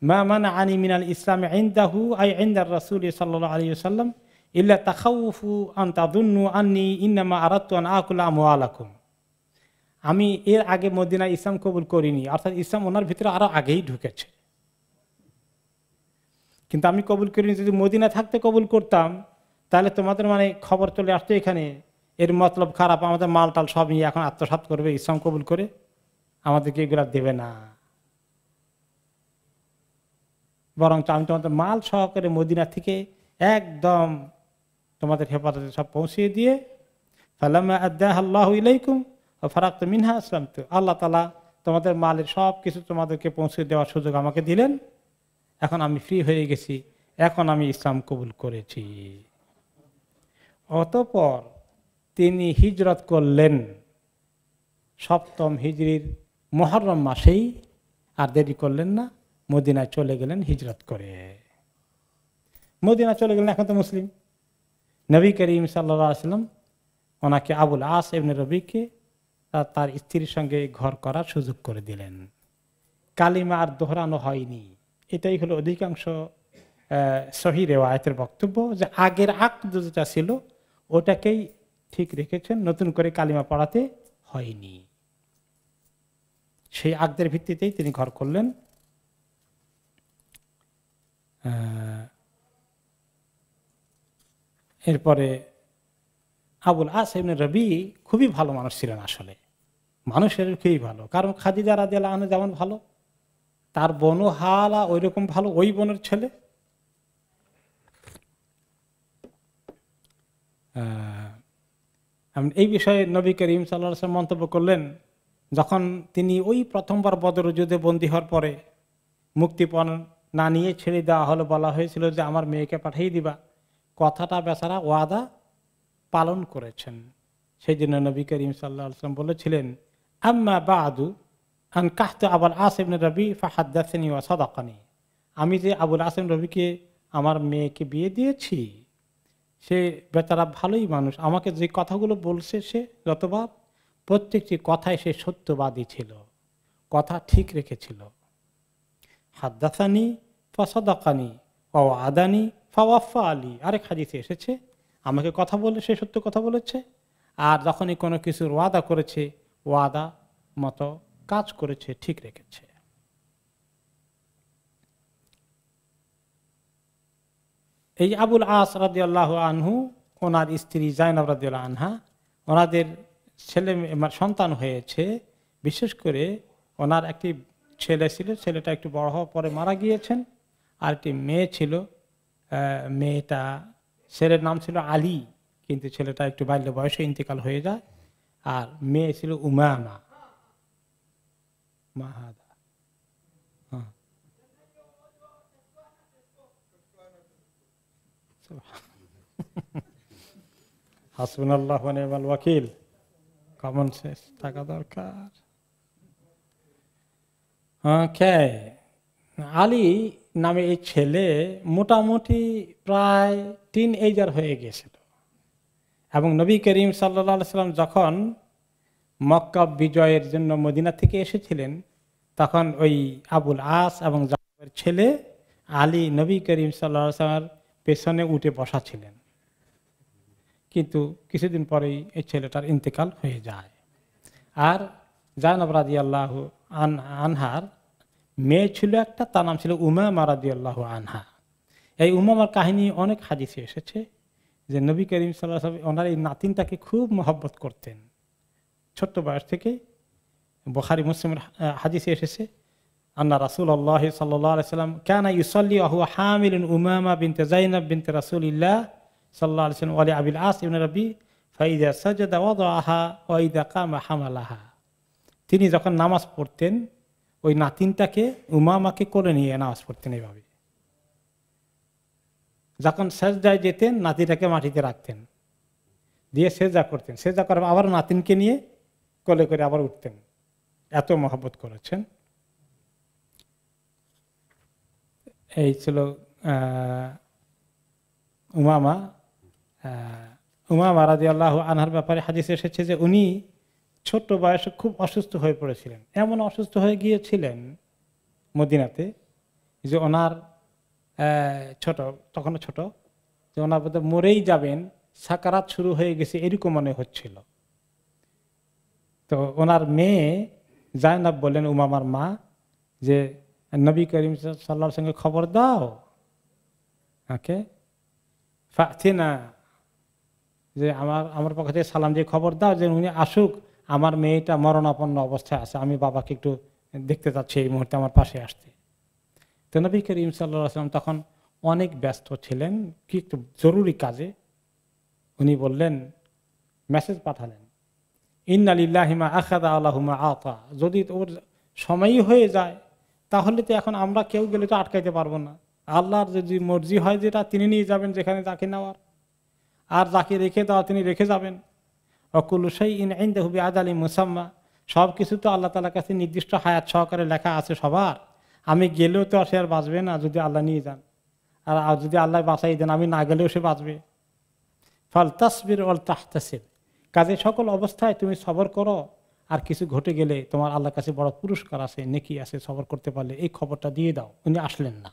মা মানাআনি মিনাল ইসলামি ইনদাহু আই ইনদার রাসূল সাল্লাল্লাহু আলাইহি ওয়াসাল্লাম ইল্লা তাখাউফু আন তাযুন্নু আন্নী ইন্নামা আরাদতু আন আকুলা আমওয়ালাকুম। আমি এর আগে মদিনায় ইসলাম কবুল করিনি, অর্থাৎ ইসলাম ওনার ভিতরে আরো আগেই ঢুকেছে, কিন্তু আমি কবুল করিনি। যদি মদিনা থাকতে কবুল করতাম তাহলে তোমাদের মানে খবর চলে আসতো এখানে, এর মতলব খারাপ, আমাদের মাল টাল সব নিয়ে এখন আত্মসাৎ করবে, ইসলাম কবুল করে আমাদেরকে এগুলা দেবে না। বরং আমি তোমাদের মাল সহকারে মদিনা থেকে একদম তোমাদের হেফাজতে সব পৌঁছিয়ে দিয়ে ফালাম্মা আদ্দাহা আল্লাহু ইলাইকুম ওয়া ফারাগতু মিনহা আসলামতু, আল্লাহ তাআলা তোমাদের মালের সব কিছু তোমাদেরকে পৌঁছে দেওয়ার সুযোগ আমাকে দিলেন, এখন আমি ফ্রি হয়ে গেছি, এখন আমি ইসলাম কবুল করেছি। অতঃপর তিনি হিজরত করলেন 7ম হিজরির মুহররম মাসেই, আর দেরি করলেন না, মদিনায় চলে গেলেন হিজরত করে। মদিনা চলে গেলেন, এখন তো মুসলিম। নবী করিম সাল্লাল্লাহু আলাইহি ওয়াসাল্লাম ওনাকে আবুল আস ইবনে রবিকে তার স্ত্রীর সঙ্গে ঘর করার সুযোগ করে দিলেন। কালিমা আর দোহরানো হয়নি। এটাই হলো অধিকাংশ সহিহ রিওয়ায়াতের বক্তব্য, যে আগের আকদ যেটা ছিল ওটাকেই ঠিক রেখেছেন, নতুন করে কালিমা পড়াতে হয়নি। সেই আকদের ভিত্তিতেই তিনি ঘর করলেন। এরপরে আবুল আস ইবনে রবি খুবই ভালো মানুষ ছিলেন, আসলে মানুষের খুবই ভালো। কারণ খাদিজা রাদিয়াল্লাহু আনহা যেমন ভালো, তার বোনও হালা ওই রকম ভালো, ওই বোনের ছেলে। এই বিষয়ে নবী করিম সাল্লাল্লাহু আলাইহি ওয়াসাল্লাম মন্তব্য করলেন, যখন তিনি ওই প্রথমবার বদর যুদ্ধে বন্দী হওয়ার পরে মুক্তিপণ না নিয়ে ছেড়ে দেওয়া হলো, বলা হয়েছিল যে আমার মেয়েকে পাঠিয়ে দিবা, কথাটা বেচারা ওয়াদা পালন করেছেন। সেই জন্য নবী করিম সাল্লাল্লাহু আলাইহি ওয়াসাল্লাম বলেছিলেন, আম্মা বাদু আন কাহতু আবুল আস ইবনে রবি ফাহাদ্দাসানি ওয়া সাদাকানি, আমি যে আবুল আস ইবনে রবিকে আমার মেয়েকে বিয়ে দিয়েছি, সে বেচারা ভালোই মানুষ, আমাকে যে কথাগুলো বলছে সে যতবার, প্রত্যেকটি কথায় সে সত্যবাদী ছিল, কথা ঠিক রেখেছিল। হাদ্দাসানি ফাসাদাকানি ওয়া আদানি ফাওয়াফা আলী, আরেক হাদিসে এসেছে আমাকে কথা বলে সে সত্য কথা বলেছে, আর যখনই কোনো কিছুর ওয়াদা করেছে ওয়াদা মতো কাজ করেছে, ঠিক রেখেছে। এই আবুল আস রাদিয়াল্লাহু আনহু, ওনার স্ত্রী জাইনাব রাদিয়াল্লাহু আনহা, ওনাদের ছেলে সন্তান হয়েছে। বিশেষ করে ওনার একটি ছেলে ছিল, ছেলেটা একটু বড় হওয়ার পরে মারা গিয়েছেন, আর একটি মেয়ে ছিল, মেয়েটা ছেলের নাম ছিল আলী, কিন্তু ছেলেটা একটু বাল্য বয়সে ইন্তেকাল হয়ে যায়, আর মেয়ে ছিল উমামা। মাহাদা হাসবুনাল্লাহু ওয়া নি'মাল ওয়াকিল, কমন সেন্স থাকা দরকার। আলী নামে এই ছেলে মোটামুটি প্রায় টিন এজার হয়ে গেছিল, এবং নবী করিম সাল্লাল্লাহু আলাইহি সাল্লাম যখন মক্কা বিজয়ের জন্য মদিনা থেকে এসেছিলেন, তখন ওই আবুল আস এবং জাফরের ছেলে আলী নবী করিম সাল্লাল্লাহু আলাইহি সাল্লামের পেছনে উঠে বসা ছিলেন, কিন্তু কিছুদিন পরেই এই ছেলেটার ইন্তেকাল হয়ে যায়। আর জায়নব রাদিয়াল্লাহু আনহার মেয়ে ছিল একটা, তার নাম ছিল উমামা রাদিয়াল্লাহু আনহা। এই উমামার কাহিনী অনেক হাদিসে এসেছে যে নবী করিম সাল্লাল্লাহু আলাইহি ওয়াসাল্লাম ওনার এই নাতিনটাকে খুব মহব্বত করতেন ছোট্ট বয়স থেকে। বুখারী মুসলিমের হাদিসে এসেছে, আন্না রাসূলুল্লাহ সাল্লাল্লাহু আলাইহি ওয়াসাল্লাম কানা ইউসাল্লি ওয়া হুয়া হামিলুন উমামা বিনতে যায়নাব বিনতে রাসূলিল্লাহ সাল্লাল্লাহু আলাইহি ওয়াসাল্লাম ওয়া লি আবিল আস ইবনে রবি ফাইযা সাজাদা ওয়াদাআহা ওয়া ইযা কামা হামালাহা। তিনি যখন নামাজ পড়তেন ওই নাতিনটাকে উমামাকে কোলে নিয়ে নামাজ পড়তেন এইভাবে, যখন সেজদায় যেতেন নাতিটাকে মাটিতে রাখতেন, দিয়ে সেজদা করতেন, সেজদা করে আবার নাতিনকে নিয়ে কোলে করে আবার উঠতেন, এত মহব্বত করেছেন। এই ছিল উমামা। উমামা রাদিয়াল্লাহু আনহার ব্যাপারে হাদিসে এসেছে যে উনি ছোট্ট বয়সে খুব অসুস্থ হয়ে পড়েছিলেন, এমন অসুস্থ হয়ে গিয়েছিলেন মদিনাতে যে ওনার তখনও ছোট, যে ওনার বোধহয় মরেই যাবেন, সাকারাত শুরু হয়ে গেছে এরকম মনে হচ্ছিল। তো ওনার মেয়ে জায়নাব বললেন, উমামার মা, যে নবী করিম সাল্লাল্লাহু আলাইহি ওয়াসাল্লামের সঙ্গে খবর দাও, ওকে ফাতিনা, যে আমার পক্ষ থেকে সালাম দিয়ে খবর দাও যে উনি আসুক, আমার মেয়েটা মরণাপন্ন অবস্থায় আছে, আমি বাবাকে একটু দেখতে চাচ্ছি এই মুহূর্তে আমার পাশে আসতে। তো নবী করিম সাল্লাল্লাহু আলাইহি ওয়াসাল্লাম তখন অনেক ব্যস্ত ছিলেন কি একটু জরুরি কাজে। উনি বললেন, মেসেজ পাঠালেন, ইন্না লিল্লাহি মা আখাযা ওয়া লাহু মা আতা, যদি ওর সময়ই হয়ে যায় তাহলে তো এখন আমরা কেউ গেলে তো আটকাইতে পারবো না, আল্লাহর যদি মর্জি হয় যেটা তিনি নিয়ে যাবেন যেখানে যাকে নেওয়ার, আর যাকে রেখে দেওয়া তিনি রেখে যাবেন। অকুল্লু শাইইন ইনদাহু বিআজালিন মুসাম্মা, সব কিছু তো আল্লাহ তাআলার কাছে নির্দিষ্ট হায়াত সহকারে লেখা আছে সবার, আমি গেলেও তো সে আর বাঁচবে না যদি আল্লাহ নিয়ে যান, আর যদি আল্লাহ বাঁচাই দেন আমি না গেলেও সে বাঁচবে। ফাল তাসবির ওয়াল তাহতাসিব, কাজে সকল অবস্থায় তুমি সবর করো, আর কিছু ঘটে গেলে তোমার আল্লাহর কাছে বড় পুরস্কার আছে, নেকি আছে, সবর করতে পারলে এই খবরটা দিয়ে দাও। উনি আসলেন না,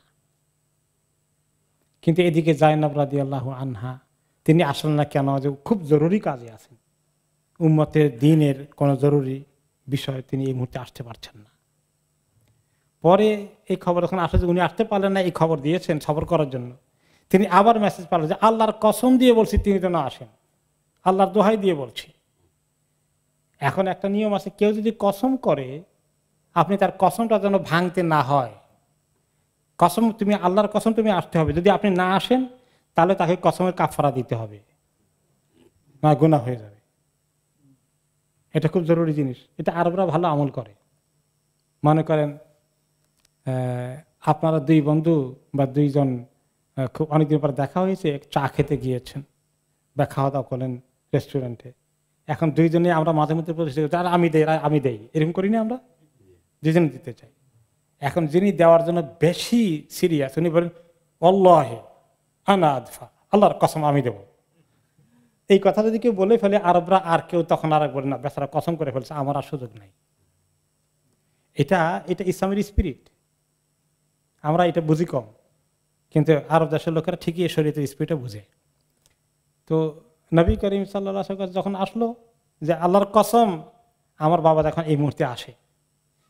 কিন্তু এদিকে জায়নাব রাদিয়াল্লাহু আনহা তিনি আসলেন না কেন? যে খুব জরুরি কাজে আছেন, উম্মতের দ্বীনের কোন জরুরি বিষয় তিনি এই মুহূর্তে আসতে পারছেন না। পরে এই খবর যখন আসলে উনি আসতে পারলেন না, এই খবর দিয়েছেন সবর করার জন্য, তিনি আবার মেসেজ পাঠালেন যে আল্লাহর কসম দিয়ে বলছি তিনি যেন আসেন, আল্লাহর দোহাই দিয়ে বলছি। এখন একটা নিয়ম আছে, কেউ যদি কসম করে আপনি তার কসমটা যেন ভাঙতে না হয়। কসম তুমি আল্লাহর কসম তুমি আসতে হবে, যদি আপনি না আসেন তাহলে তাকে কসমের কাফারা দিতে হবে। না গুনাহ হয়ে যাবে। এটা খুব জরুরি জিনিস। এটা আরবরা ভালো আমল করে। মনে করেন আপনারা দুই বন্ধু বা দুইজন খুব অনেকদিন পর দেখা হয়েছে, চা খেতে গিয়েছেন বা খাওয়া দাওয়া করলেন রেস্টুরেন্টে। এখন দুইজনে আমরা মাঝে মধ্যে প্রতিষ্ঠা আর আমি দেই এরকম করি না, আমরা দুজনে দিতে চাই। এখন যিনি দেওয়ার জন্য বেশি সিরিয়াস উনি বলেন আল্লাহে আনা আদফা, আল্লাহর কসম আমি দেব। এই কথা যদি কেউ বলে ফেলে আরবরা আর কেউ তখন আর বলে না, বেচারা কসম করে ফেলছে, আমার আর সুযোগ নাই। এটা ইসলামের স্পিরিট। আমরা এটা বুঝি কম, কিন্তু আরব দেশের লোকেরা ঠিকই এই শরীয়তের স্পিরিটটা বুঝে। তো নবী করিম সাল্লাল্লাহু আলাইহি ওয়াসাল্লাম যখন আসলো যে আল্লাহর কসম আমার বাবা যখন এই মুহূর্তে আসে,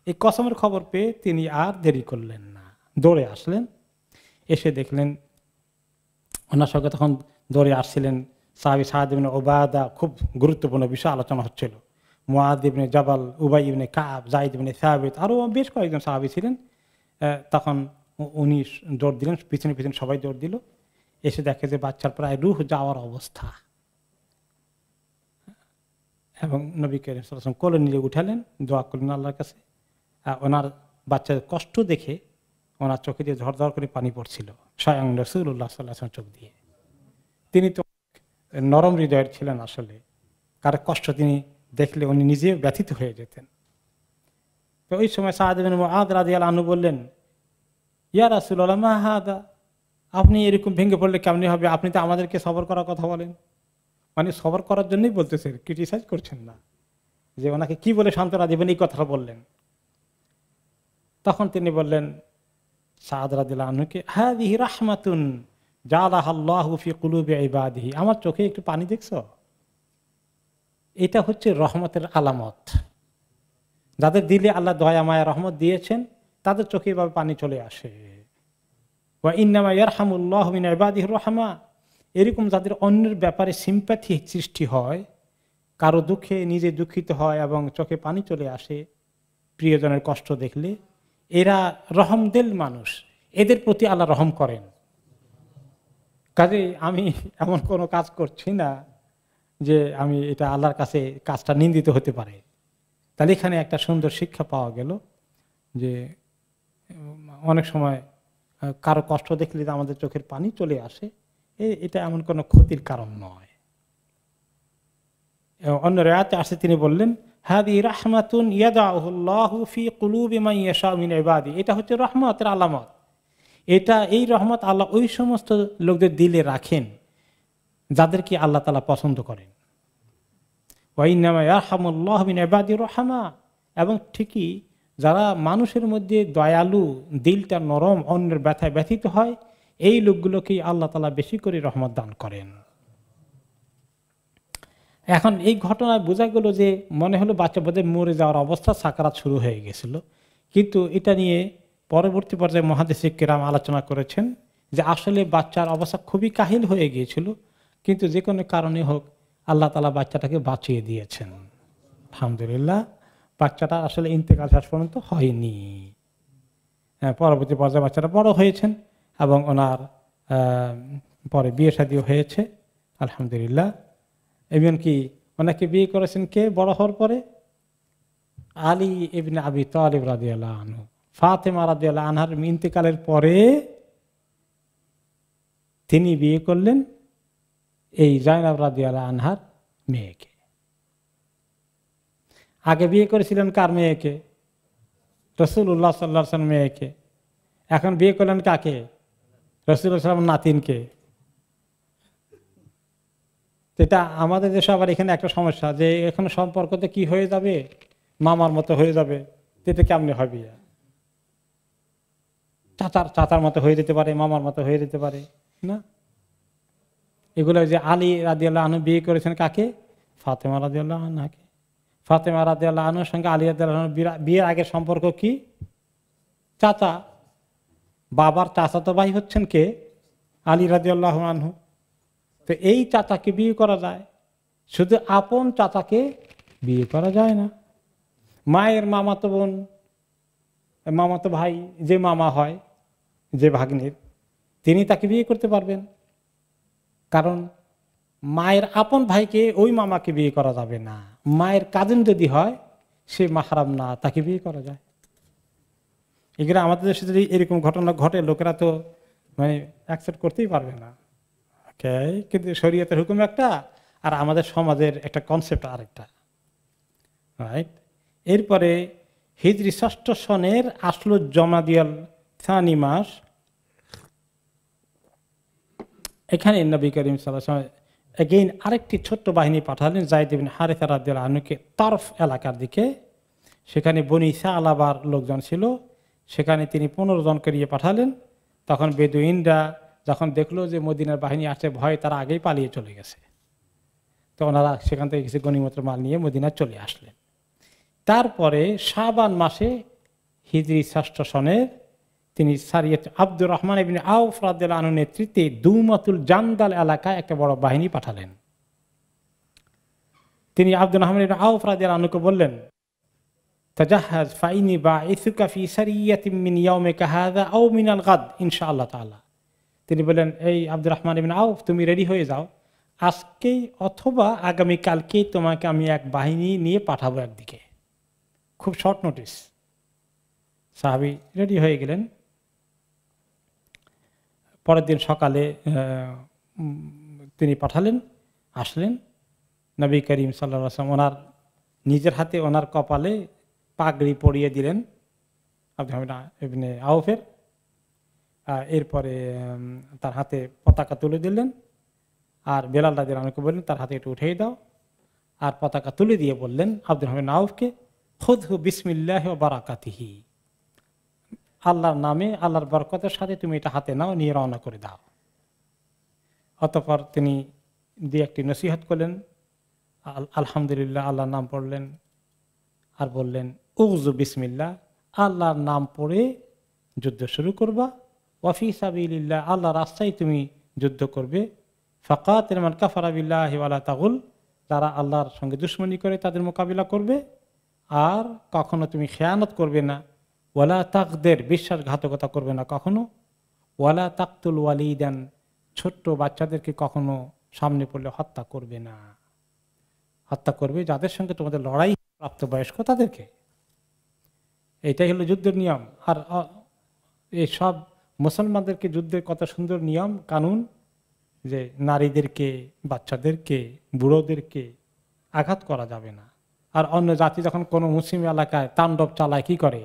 এই কসমের খবর পেয়ে তিনি আর দেরি করলেন না, দৌড়ে আসলেন। এসে দেখলেন ওনার সঙ্গে তখন দৌড়ে আসছিলেন সাহাবী সাদ ইবনে উবাদা। খুব গুরুত্বপূর্ণ বিষয় আলোচনা হচ্ছিল। মুআদ ইবনে জাবাল, উবাই ইবনে কাব, যায়েদ ইবনে সাবিত, আরও বেশ কয়েকজন সাহাবী ছিলেন। তখন উনি দৌড় দিলেন, পিছনে পিছনে সবাই দৌড় দিল। এসে দেখে যে বাচ্চার প্রায় রূহ যাওয়ার অবস্থা, এবং নবী করিম সাল্লাল্লাহু আলাইহি ওয়াসাল্লাম কোলে নিয়ে উঠালেন, দোয়া করলেন আল্লাহর কাছে। ওনার বাচ্চার কষ্ট দেখে ওনার চোখে দিয়ে ঝরঝর করে পানি পড়ছিল, স্বয়ং রাসূলুল্লাহ সাল্লাল্লাহু আলাইহি ওয়াসাল্লাম চোখ দিয়ে। তিনি তো নরম হৃদয়ের ছিলেন, আসলে কারো কষ্ট তিনি দেখলে উনি নিজে ব্যথিত হয়ে যেতেন। তো ওই সময় সাদ ইবনে মুআদ রাদিয়াল্লাহু আনহু বললেন, ইয়া রাসূলুল্লাহ মা হাদা, আপনি এরকম ভেঙে পড়লে কেমনি হবে? আপনি তো আমাদেরকে সবর করার কথা বলেন। মানে সবর করার জন্যই বলতেছেন, ক্রিটিসাইজ করছেন না, যে ওনাকে কি বলে সান্ত্বনা দেবেন এই কথাটা বললেন। তখন তিনি বললেন সাদ রাদিয়াল্লাহু আনহুকে, হাযিহি রাহমাতুন জালাহা আল্লাহু ফি কুলুবি ইবাদিহি, আমার চোখে একটু পানি দেখছো? এটা হচ্ছে রহমতের আলামত। যাদের দিলে আল্লাহ দয়া মায়া রহমত দিয়েছেন তাদের চোখে এভাবে পানি চলে আসে। ওয়া ইন্নামা ইয়ারহামুল্লাহু মিন ইবাদিহির রাহমা, এরকম যাদের অন্যের ব্যাপারে সিম্প্যাথি সৃষ্টি হয়, কারো দুঃখে নিজে দুঃখিত হয় এবং চোখে পানি চলে আসে প্রিয়জনের কষ্ট দেখলে, এরা রহমদিল মানুষ, এদের প্রতি আল্লাহ রহম করেন। কাজে আমি এমন কোনো কাজ করছি না যে আমি এটা আল্লাহর কাছে কাজটা নিন্দিত হতে পারে। তাহলে এখানে একটা সুন্দর শিক্ষা পাওয়া গেল যে অনেক সময় কারো কষ্ট দেখলে আমাদের চোখের পানি চলে আসে, এটা এমন কোনো ক্ষতির কারণ নয়। অন্য রায়াতে আসে তিনি বললেন, হাযিহি রাহমাতুন ইয়াদাউহুল্লাহু ফি কুলুবি মান ইয়াশা মিন ইবাদি, এটা হচ্ছে রহমতের আলামত। এই রহমত আল্লাহ ওই সমস্ত লোকদের দিলে রাখেন যাদেরকে আল্লাহ তাআলা পছন্দ করেন। ওয়া ইন্নামা ইয়ারহামুল্লাহু মিন ইবাদির রাহমা, এবং ঠিকই যারা মানুষের মধ্যে দয়ালু, দিলটা নরম, অন্যের ব্যথায় ব্যথিত হয়, এই লোকগুলোকেই আল্লাহ তাআলা বেশি করে রহমত দান করেন। এখন এই ঘটনায় বোঝা গেল যে মনে হলো বাচ্চা বোধহয় মরে যাওয়ার অবস্থা, সাকারাত শুরু হয়ে গেছিল। কিন্তু এটা নিয়ে পরবর্তী পর্যায়ে মুহাদ্দিস কিরাম আলোচনা করেছেন যে আসলে বাচ্চার অবস্থা খুবই কাহিল হয়ে গিয়েছিল, কিন্তু যে কোনো কারণে হোক আল্লাহ তাআলা বাচ্চাটাকে বাঁচিয়ে দিয়েছেন। আলহামদুলিল্লাহ, বাচ্চাটা আসলে ইন্তেকাল শেষ পর্যন্ত হয়নি। পরবর্তী পর্যায়ে বাচ্চাটা বড় হয়েছেন এবং ওনার পরে বিয়ে শাদীও হয়েছে আলহামদুলিল্লাহ। এমনকি ওনাকে বিয়ে করেছেন কে বড় হওয়ার পরে? আলী ইবনে আবি তালিব রাদিয়াল্লাহু আনহু। ফাতেমা রাদিয়াল্লাহু আনহার ইন্তেকালের পরে তিনি বিয়ে করলেন এই জাইনাব রাদিয়াল্লাহু আনহার মেয়েকে। আগে বিয়ে করেছিলেন কার মেয়েকে? রাসূলুল্লাহ সাল্লাল্লাহু আলাইহি ওয়াসাল্লাম মেয়েকে। এখন বিয়ে করলেন কাকে? রাসূলুল্লাহ সাল্লাল্লাহু আলাইহি ওয়াসাল্লাম নাতিনকে। এটা আমাদের দেশে আবার এখানে একটা সমস্যা যে এখন সম্পর্কতে কি হয়ে যাবে, মামার মতো হয়ে যাবে, এটা কেমনে হবে? চাচার মতো হয়ে যেতে পারে, মামার মতো হয়ে যেতে পারে না। এগুলো যে আলী রাদিয়াল্লাহু আনহু বিয়ে করেছেন কাকে? ফাতেমা রাদিয়াল্লাহু আনহাকে। ফাতেমা রাদিয়াল্লাহু আনহার সঙ্গে আলী রাদিয়াল্লাহু আনহু বিয়ের আগের সম্পর্ক কি? চাচা। বাবার চাচাতো ভাই হচ্ছেন কে? আলী রাদিয়াল্লাহু আনহু। তো এই চাচাকে বিয়ে করা যায়, শুধু আপন চাচাকে বিয়ে করা যায় না। মায়ের মামাতো বোন, মামাতো ভাই যে মামা হয়, যে ভাগ্নের, তিনি তাকে বিয়ে করতে পারবেন। কারণ মায়ের আপন ভাইকে ওই মামাকে বিয়ে করা যাবে না, মায়ের কাজিন যদি হয় সে মাহরাম না, তাকে বিয়ে করা যায়। এগুলো আমাদের দেশে যদি এরকম ঘটনা ঘটে লোকেরা তো মানে অ্যাকসেপ্ট করতেই পারবে না। ওকে, কিন্তু শরীয়তের হুকুম একটা আর আমাদের সমাজের একটা কনসেপ্ট আরেকটা, রাইট। এরপরে হিজরি ৬ষ্ঠ সনের আসলো জমাদিয়াল থানি মাস, এখানে নবী করিম সাল্লাল্লাহু আলাইহি ওয়াসাল্লাম এগেইন আরেকটি ছোট্ট বাহিনী পাঠালেন যায়েদ ইবনে হারিসা রাদিয়াল্লাহু আনহুকে তরফ এলাকার দিকে। সেখানে বনি সালাবার লোকজন ছিল, সেখানে তিনি ১৫ জনকে নিয়ে পাঠালেন। তখন বেদুইনরা যখন দেখলো যে মদিনার বাহিনী আসছে, ভয়ে তারা আগেই পালিয়ে চলে গেছে, তো ওনারা সেখান থেকে কিছু গনিমতের মাল নিয়ে মদিনা চলে আসলেন। তারপরে শাবান মাসে হিজরি ৬ষ্ঠ সনের তিনি সারিয়ত আব্দুর রহমান ইবনে আউফ রাদিয়াল্লাহু আনহুর নেতৃত্বে দুমাতুল জান্দাল এলাকায় একটা বড় বাহিনী পাঠালেন। তিনি আব্দুর রহমান ইবনে আউফ রাদিয়াল্লাহু আনহুকে বললেন, তাজাহাজ ফাইনি বাঈসুকা ফি সারিয়াতিন মিন ইয়াউমিকা হাযা আও মিনাল গাদ ইনশাআল্লাহ তাআলা। তিনি বললেন, এই আব্দুর রহমান ইবনে আউফ, তুমি রেডি হয়ে যাও, আজকেই অথবা আগামী কালকেই তোমাকে আমি এক বাহিনী নিয়ে পাঠাবো একদিকে। খুব শর্ট নোটিস। সাহাবী রেডি হয়ে গেলেন। পরের দিন সকালে তিনি পাঠালেন, আসলেন। নবী করিম সাল্লাল্লাহু আলাইহি ওয়াসাল্লাম ওনার নিজের হাতে ওনার কপালে পাগড়ি পরিয়ে দিলেন আব্দুর রহমান ইবনে আউফের। এরপরে তার হাতে পতাকা তুলে দিলেন, আর বেলাল রাদিয়াল্লাহু আনহুকে বললেন তার হাতে একটু উঠিয়ে দাও, আর পতাকা তুলে দিয়ে বললেন আব্দুর রহমান আউফকে, খুযহু বিসমিল্লাহি ওয়া বারাকাতিহি, আল্লাহর নামে আল্লাহর বরকতের সাথে তুমি এটা হাতে নাও, নিয়ে রওনা করে দাও। অতঃপর তিনি দিয়ে একটি নসিহত করলেন, আলহামদুলিল্লাহ আল্লাহর নাম পড়লেন, আর বললেন উযু বিসমিল্লাহ, আল্লাহর নাম পড়ে যুদ্ধ শুরু করবা, ওয়াফি সাবিলিল্লাহ, আল্লাহর রাস্তায় তুমি যুদ্ধ করবে, ফাকাতিল মান কাফারা বিল্লাহি ওয়ালা তাগুল, যারা আল্লাহর সঙ্গে দুশমনী করে তাদের মোকাবিলা করবে, আর কখনো তুমি খেয়ানত করবে না, ওয়ালা তাকদের, বিশ্বাসঘাতকতা করবে না কখনো, ওয়ালা তাকতুল ওয়ালিদান, ছোট্ট বাচ্চাদেরকে কখনো সামনে পড়লে হত্যা করবে না, হত্যা করবে যাদের সঙ্গে তোমাদের লড়াই প্রাপ্তবয়স্ক তাদেরকে। এটাই হলো যুদ্ধের নিয়ম। আর এই সব মুসলমানদেরকে যুদ্ধের কত সুন্দর নিয়ম কানুন, যে নারীদেরকে, বাচ্চাদেরকে, বুড়োদেরকে আঘাত করা যাবে না। আর অন্য জাতি যখন কোনো মুসলিম এলাকায় তাণ্ডব চালায় কি করে,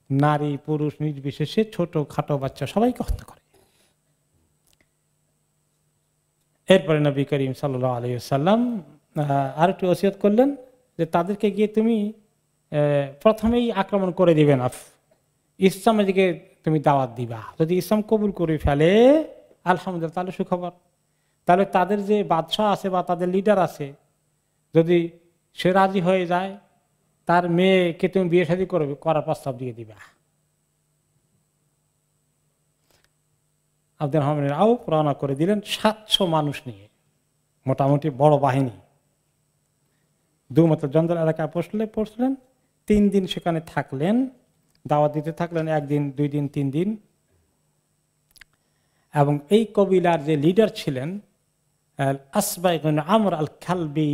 নারী পুরুষ নির্বিশেষে ছোট খাটো বাচ্চা সবাইকে হত্যা করে। এরপরে নবী করিম সাল্লাল্লাহু আলাইহি ওয়াসাল্লাম আর একটু ওসিয়ত করলেন যে তাদেরকে গিয়ে তুমি প্রথমেই আক্রমণ করে দিবে না, ইসলামের দিকে তুমি দাওয়াত দিবা। যদি ইসলাম কবুল করে ফেলে আলহামদুলিল্লাহ, তাহলে সুখবর। তাহলে তাদের যে বাদশাহ আছে বা তাদের লিডার আছে, যদি সে রাজি হয়ে যায়, তার মেয়েকে তুমি বিয়ে শাদী করবে, করার প্রস্তাব দিয়ে দিবা। আব্দুর রহমান আউফ রওনা করে দিলেন ৭০০ মানুষ নিয়ে, মোটামুটি বড় বাহিনী। দুমাতুল জান্দাল এলাকায় পৌঁছলেন, ৩ দিন সেখানে থাকলেন, দাওয়াত দিতে থাকলেন, 1 দিন 2 দিন 3 দিন। এবং এই কবিলার যে লিডার ছিলেন আসবা ইবনে আমর আল খালবি,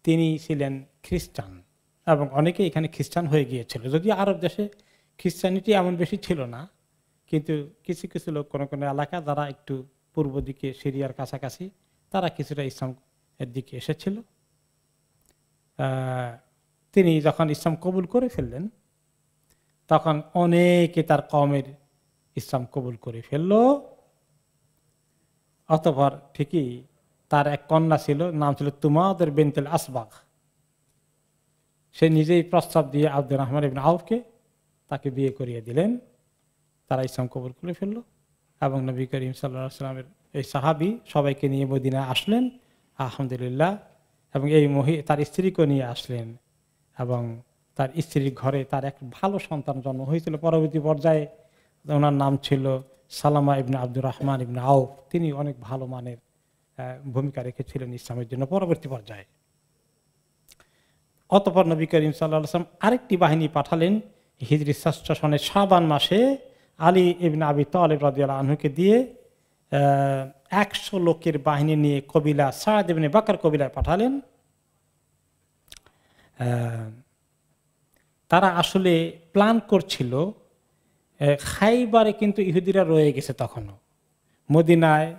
তিনি ছিলেন খ্রিস্টান, এবং অনেকে এখানে খ্রিস্টান হয়ে গিয়েছিল। যদিও আরব দেশে খ্রিস্টানিটি এমন বেশি ছিল না, কিন্তু কিছু কিছু লোক কোনো কোনো এলাকা যারা একটু পূর্ব দিকে সিরিয়ার কাছাকাছি, তারা কিছুটা ইসলাম এর দিকে এসেছিল। তিনি যখন ইসলাম কবুল করে ফেললেন, তখন অনেকে তার কওমের ইসলাম কবুল করে ফেলল। অতঃপর ঠিকই তার এক কন্যা ছিল, নাম ছিল তুমাদের বিনতুল আসবাগ, সে নিজেই প্রস্তাব দিয়ে আব্দুর রহমান ইবনে আউফকে তাকে বিয়ে করিয়ে দিলেন। তারা ইসলাম কবুল করে ফেলল, এবং নবী করিম সাল্লাল্লাহু আলাইহি ওয়াসাল্লামের এই সাহাবী সবাইকে নিয়ে মদিনায় আসলেন আলহামদুলিল্লাহ। এবং এই তার স্ত্রীকে নিয়ে আসলেন, এবং তার স্ত্রীর ঘরে তার এক ভালো সন্তান জন্ম হয়েছিল। পরবর্তী পর্যায়ে ওনার নাম ছিল সালামা ইবনে আব্দুর রহমান ইবনে আউফ। তিনি অনেক ভালো মানের ভূমিকা রেখেছিলেন ইসলামের জন্য পরবর্তী পর্যায়ে। অতঃপর নবী করিম সাল্লাল্লাহু আলাইহি ওয়াসাল্লাম আরেকটি বাহিনী পাঠালেন হিজরি ৬ষ্ঠ সনের শাবান মাসে, আলী ইবনে আবি তালিব রাদিয়াল্লাহু আনহুকে দিয়ে 100 লোকের বাহিনী নিয়ে কবিলা সাদ ইবনে বাকর কবিলায় পাঠালেন। তারা আসলে প্ল্যান করছিল, খাইবারে কিন্তু ইহুদিরা রয়ে গেছে তখনও, মদিনায়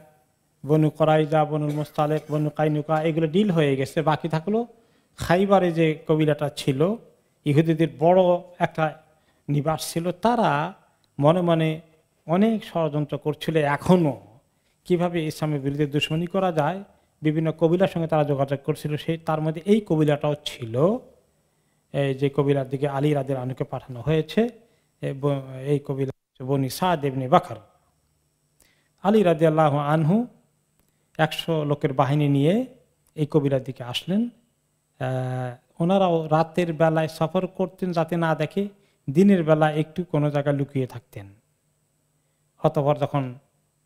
বনু করাইজা, বনুল মুস্তালেক, বনু কাইনুকা এগুলো ডিল হয়ে গেছে। বাকি থাকলো খাইবারে যে কবিলাটা ছিল, ইহুদিদের বড় একটা নিবাস ছিল। তারা মনে মনে অনেক ষড়যন্ত্র করছিল এখনো, কিভাবে ইসলামের বিরুদ্ধে দুশমনি করা যায়। বিভিন্ন কবিলার সঙ্গে তারা যোগাযোগ করছিল। তার মধ্যে এই কবিলাটাও ছিল, যে কবিলার দিকে আলী রাদিয়াল্লাহু আনহুকে পাঠানো হয়েছে। এই কবিলা বনি সাদ ইবনে বাকর। আলী রাদিয়াল্লাহু আনহু 100 লোকের বাহিনী নিয়ে এই কবিলার দিকে আসলেন। ওনারাও রাতের বেলায় সফর করতেন যাতে না দেখে, দিনের বেলা একটু কোনো জায়গায় লুকিয়ে থাকতেন। অতঃপর যখন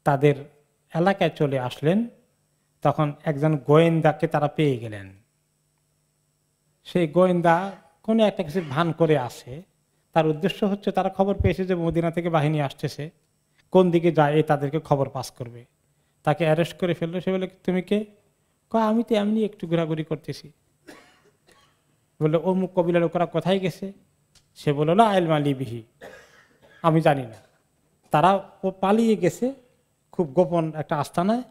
তাদের এলাকায় চলে আসলেন, তখন একজন গোয়েন্দাকে তারা পেয়ে গেলেন। সেই গোয়েন্দা কোনো একটা কিছু ভান করে আসে। তার উদ্দেশ্য হচ্ছে, তারা খবর পেয়েছে যে মদিনা থেকে বাহিনী আসতেছে, কোন দিকে যায় এই তাদেরকে খবর পাস করবে। তাকে অ্যারেস্ট করে ফেললো। সে বলে, তুমি কে? কয়, আমি তো এমনি একটু ঘোরাঘুরি করতেছি। বললো, অমুক কবিলার লোকেরা কোথায় গেছে? সে বললো, লা ইলমা লি বিহি, আমি জানি না। তারা ও পালিয়ে গেছে খুব গোপন একটা আস্তানায়,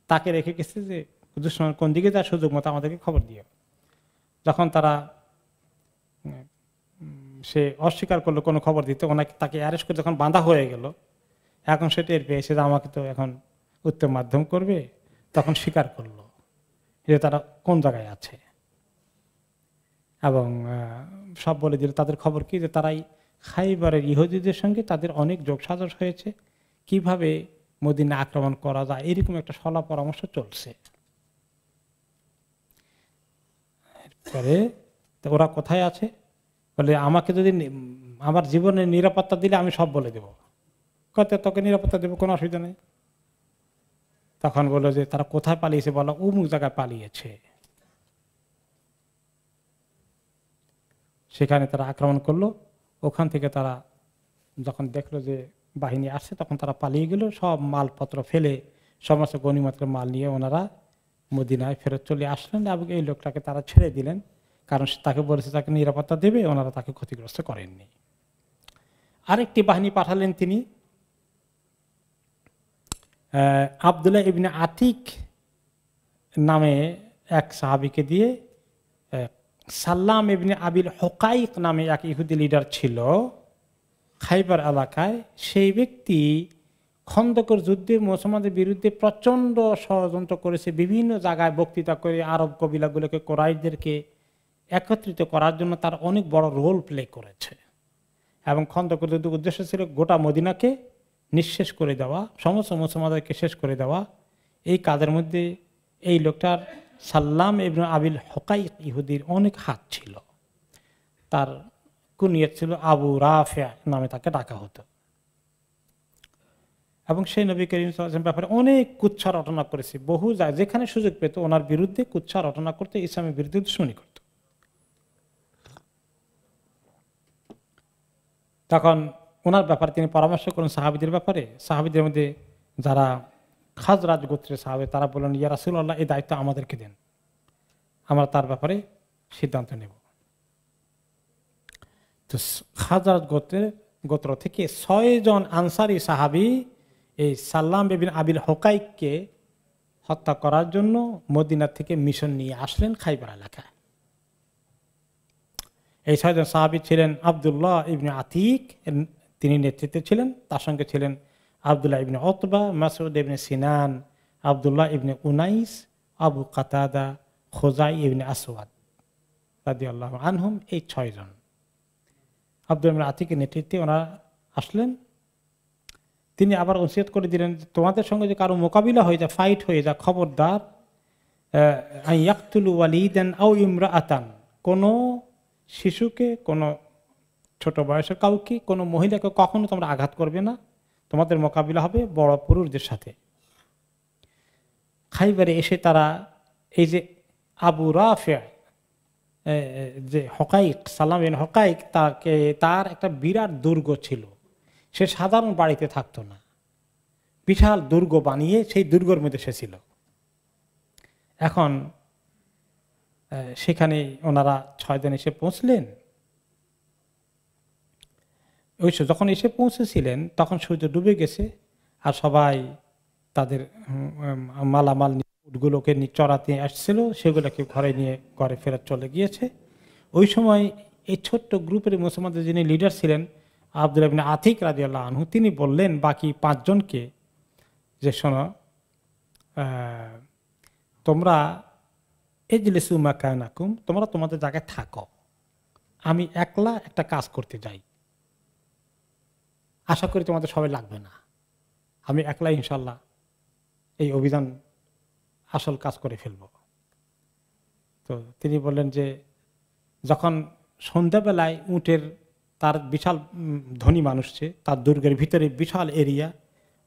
তাকে রেখে গেছে যে দুশমন কোন দিকে যায় সুযোগ মতো আমাদেরকে খবর দিও। যখন তারা সে অস্বীকার করলো কোনো খবর দিতে, ওনাকে তাকে অ্যারেস্ট করে যখন বাঁধা হয়ে গেল, এখন সে টের পেয়েছে যে আমাকে তো এখন উত্তম মাধ্যম করবে, তখন স্বীকার করলো যে তারা কোন জায়গায় আছে এবং সব বলে দিল। তাদের খবর কি, যে তারাই খাইবারের ইহুদিদের সঙ্গে তাদের অনেক যোগসাজশ হয়েছে, কিভাবে মদিনা আক্রমণ করা যায় এরকম একটা সলা পরামর্শ চলছে। এরপরে ওরা কোথায় আছে বলে, আমাকে যদি আমার জীবনের নিরাপত্তা দিলে আমি সব বলে দেব। কত তোকে নিরাপত্তা দেবো, কোনো অসুবিধা নেই। তখন বললো যে তারা কোথায় পালিয়েছে, বলো অমুক জায়গায় পালিয়েছে। সেখানে তারা আক্রমণ করলো। ওখান থেকে তারা যখন দেখলো যে বাহিনী আসছে, তখন তারা পালিয়ে গেল। সব মালপত্র ফেলে, সমস্ত গনিমতের মাল নিয়ে ওনারা মদিনায় ফেরত চলে আসলেন এবং এই লোকটাকে তারা ছেড়ে দিলেন, কারণ তাকে বলেছে তাকে নিরাপত্তা দেবে, ওনারা তাকে ক্ষতিগ্রস্ত করেননি। আরেকটি বাহিনী পাঠালেন তিনি, আব্দুল্লাহ ইবনে আতিক নামে এক সাহাবীকে দিয়ে। সাল্লাম ইবনে আবিল হুকাইক নামে এক ইহুদি লিডার ছিল খাইবার এলাকায়। সেই ব্যক্তি খন্দকের যুদ্ধে মুসলমানদের বিরুদ্ধে প্রচন্ড ষড়যন্ত্র করেছে, বিভিন্ন জায়গায় বক্তৃতা করে আরব কবিলাগুলোকে, কোরাইশদেরকে একত্রিত করার জন্য তার অনেক বড় রোল প্লে করেছে। এবং খন্দকের যুদ্ধের উদ্দেশ্য ছিল গোটা মদিনাকে নিঃশেষ করে দেওয়া, সমস্ত মুসলমানদেরকে শেষ করে দেওয়া। এই কাজের মধ্যে এই লোকটার সাল্লাম ইবনে আবিল হুকাইক ইহুদির অনেক হাত ছিল। তার কুনিয়ত ছিল আবু রাফিয়া নামে তাকে ডাকা হতো। এবং সেই নবী করিম সাল্লাল্লাহু আলাইহি ওয়াসাল্লামের ব্যাপারে অনেক কুৎসা রটনা করেছে। বহু যায় যেখানে সুযোগ পেত ওনার বিরুদ্ধে কুৎসা রটনা করতে, ইসলামের বিরুদ্ধে দুশমনি করত। তখন ওনার ব্যাপারে তিনি পরামর্শ করেন সাহাবীদের ব্যাপারে। সাহাবীদের মধ্যে যারা খাজরাজ গোত্রের সাহাবী, তারা বললেন, ইয়া রাসূলুল্লাহ, এই দায়িত্ব আমাদেরকে দেন, আমরা তার ব্যাপারে সিদ্ধান্ত নেব। তো খাজরাজ গোত্র থেকে 6 জন আনসারী সাহাবী এই সাল্লাম ইবনে আবিল হুকাইককে হত্যা করার জন্য মদিনা থেকে মিশন নিয়ে আসলেন খাইবার এলাকায়। এই 6 জন সাহাবী ছিলেন আব্দুল্লাহ ইবনে আতিক, তিনি নেতৃত্বে ছিলেন। তার সঙ্গে ছিলেন আব্দুল্লাহ ইবনে উতবা, মাসউদ ইবনে সিনান, আব্দুল্লাহ ইবনে উনাইস, আবু কাতাদা, খুজাই ইবনে আসওয়াদ রাদিয়াল্লাহু আনহুম। এই 6 জন আব্দুল্লাহ ইবনে আতিকের নেতৃত্বে ওনারা আসলেন। তিনি আবার ওসিয়ত করে দিলেন, তোমাদের সঙ্গে যে কারো মোকাবিলা হয়ে যায়, ফাইট হয়ে যায়, খবরদার ইয়াকতুলু ওয়ালিদান আও ইমরাআতান, কোনো শিশুকে, কোনো ছোট বয়সের কাউকে, কোনো মহিলাকে কখনো তোমরা আঘাত করবে না, তোমাদের মোকাবিলা হবে বড় পুরুষদের সাথে। খাইবারে এসে তারা এই যে আবু রাফিয়া যে হুকাইক, সাল্লাম ইবনে হুকাইক, তার একটা বিরাট দুর্গ ছিল। সে সাধারণ বাড়িতে থাকতো না, বিশাল দুর্গ বানিয়ে সেই দুর্গের মধ্যে সে ছিল। এখন সেখানে ওনারা 6 জন এসে পৌঁছলেন। ওই যখন এসে পৌঁছেছিলেন তখন সূর্য ডুবে গেছে, আর সবাই তাদের মালামাল উটগুলোকে চড়াতে আসছিল, সেগুলোকে ঘরে ফেরত চলে গিয়েছে। ওই সময় এই ছোট্ট গ্রুপের মুসলমানদের যিনি লিডার ছিলেন আব্দুল্লাহ ইবনে আতিক রাদিয়াল্লাহু আনহু, তিনি বললেন বাকি 5 জনকে যে শোনো, তোমরা ইজলিসু মাকানাকুম, তোমরা তোমাদের জায়গায় থাকো, আমি একলা একটা কাজ করতে যাই, আশা করি তোমাদের সবাই লাগবে না, আমি একলা ইনশাল্লাহ এই অভিযান আসল কাজ করে ফেলব। তো তিনি বললেন যে যখন সন্ধ্যাবেলায় উটের, তার বিশাল ধনী মানুষ সে, তার দুর্গের ভিতরে বিশাল এরিয়া,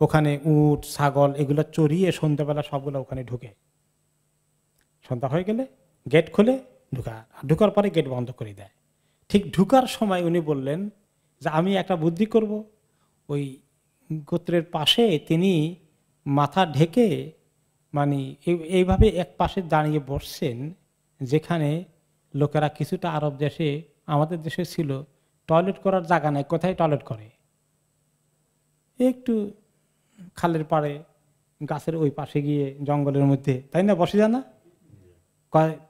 ওখানে উট ছাগল এগুলো চড়িয়ে সন্ধ্যাবেলা সবগুলো ওখানে ঢুকে, সন্ধ্যা হয়ে গেলে গেট খুলে ঢুকার পরে গেট বন্ধ করে দেয়। ঠিক ঢুকার সময় উনি বললেন যে আমি একটা বুদ্ধি করব, ওই গোত্রের পাশে তিনি মাথা ঢেকে মানে এইভাবে এক পাশে দাঁড়িয়ে বসছেন, যেখানে লোকেরা কিছুটা আরব দেশে, আমাদের দেশে ছিল টয়লেট করার জায়গা নাই, কোথায় টয়লেট করে, একটু খালের পাড়ে গাছের ওই পাশে গিয়ে জঙ্গলের মধ্যে, তাই না, বসে যায় না।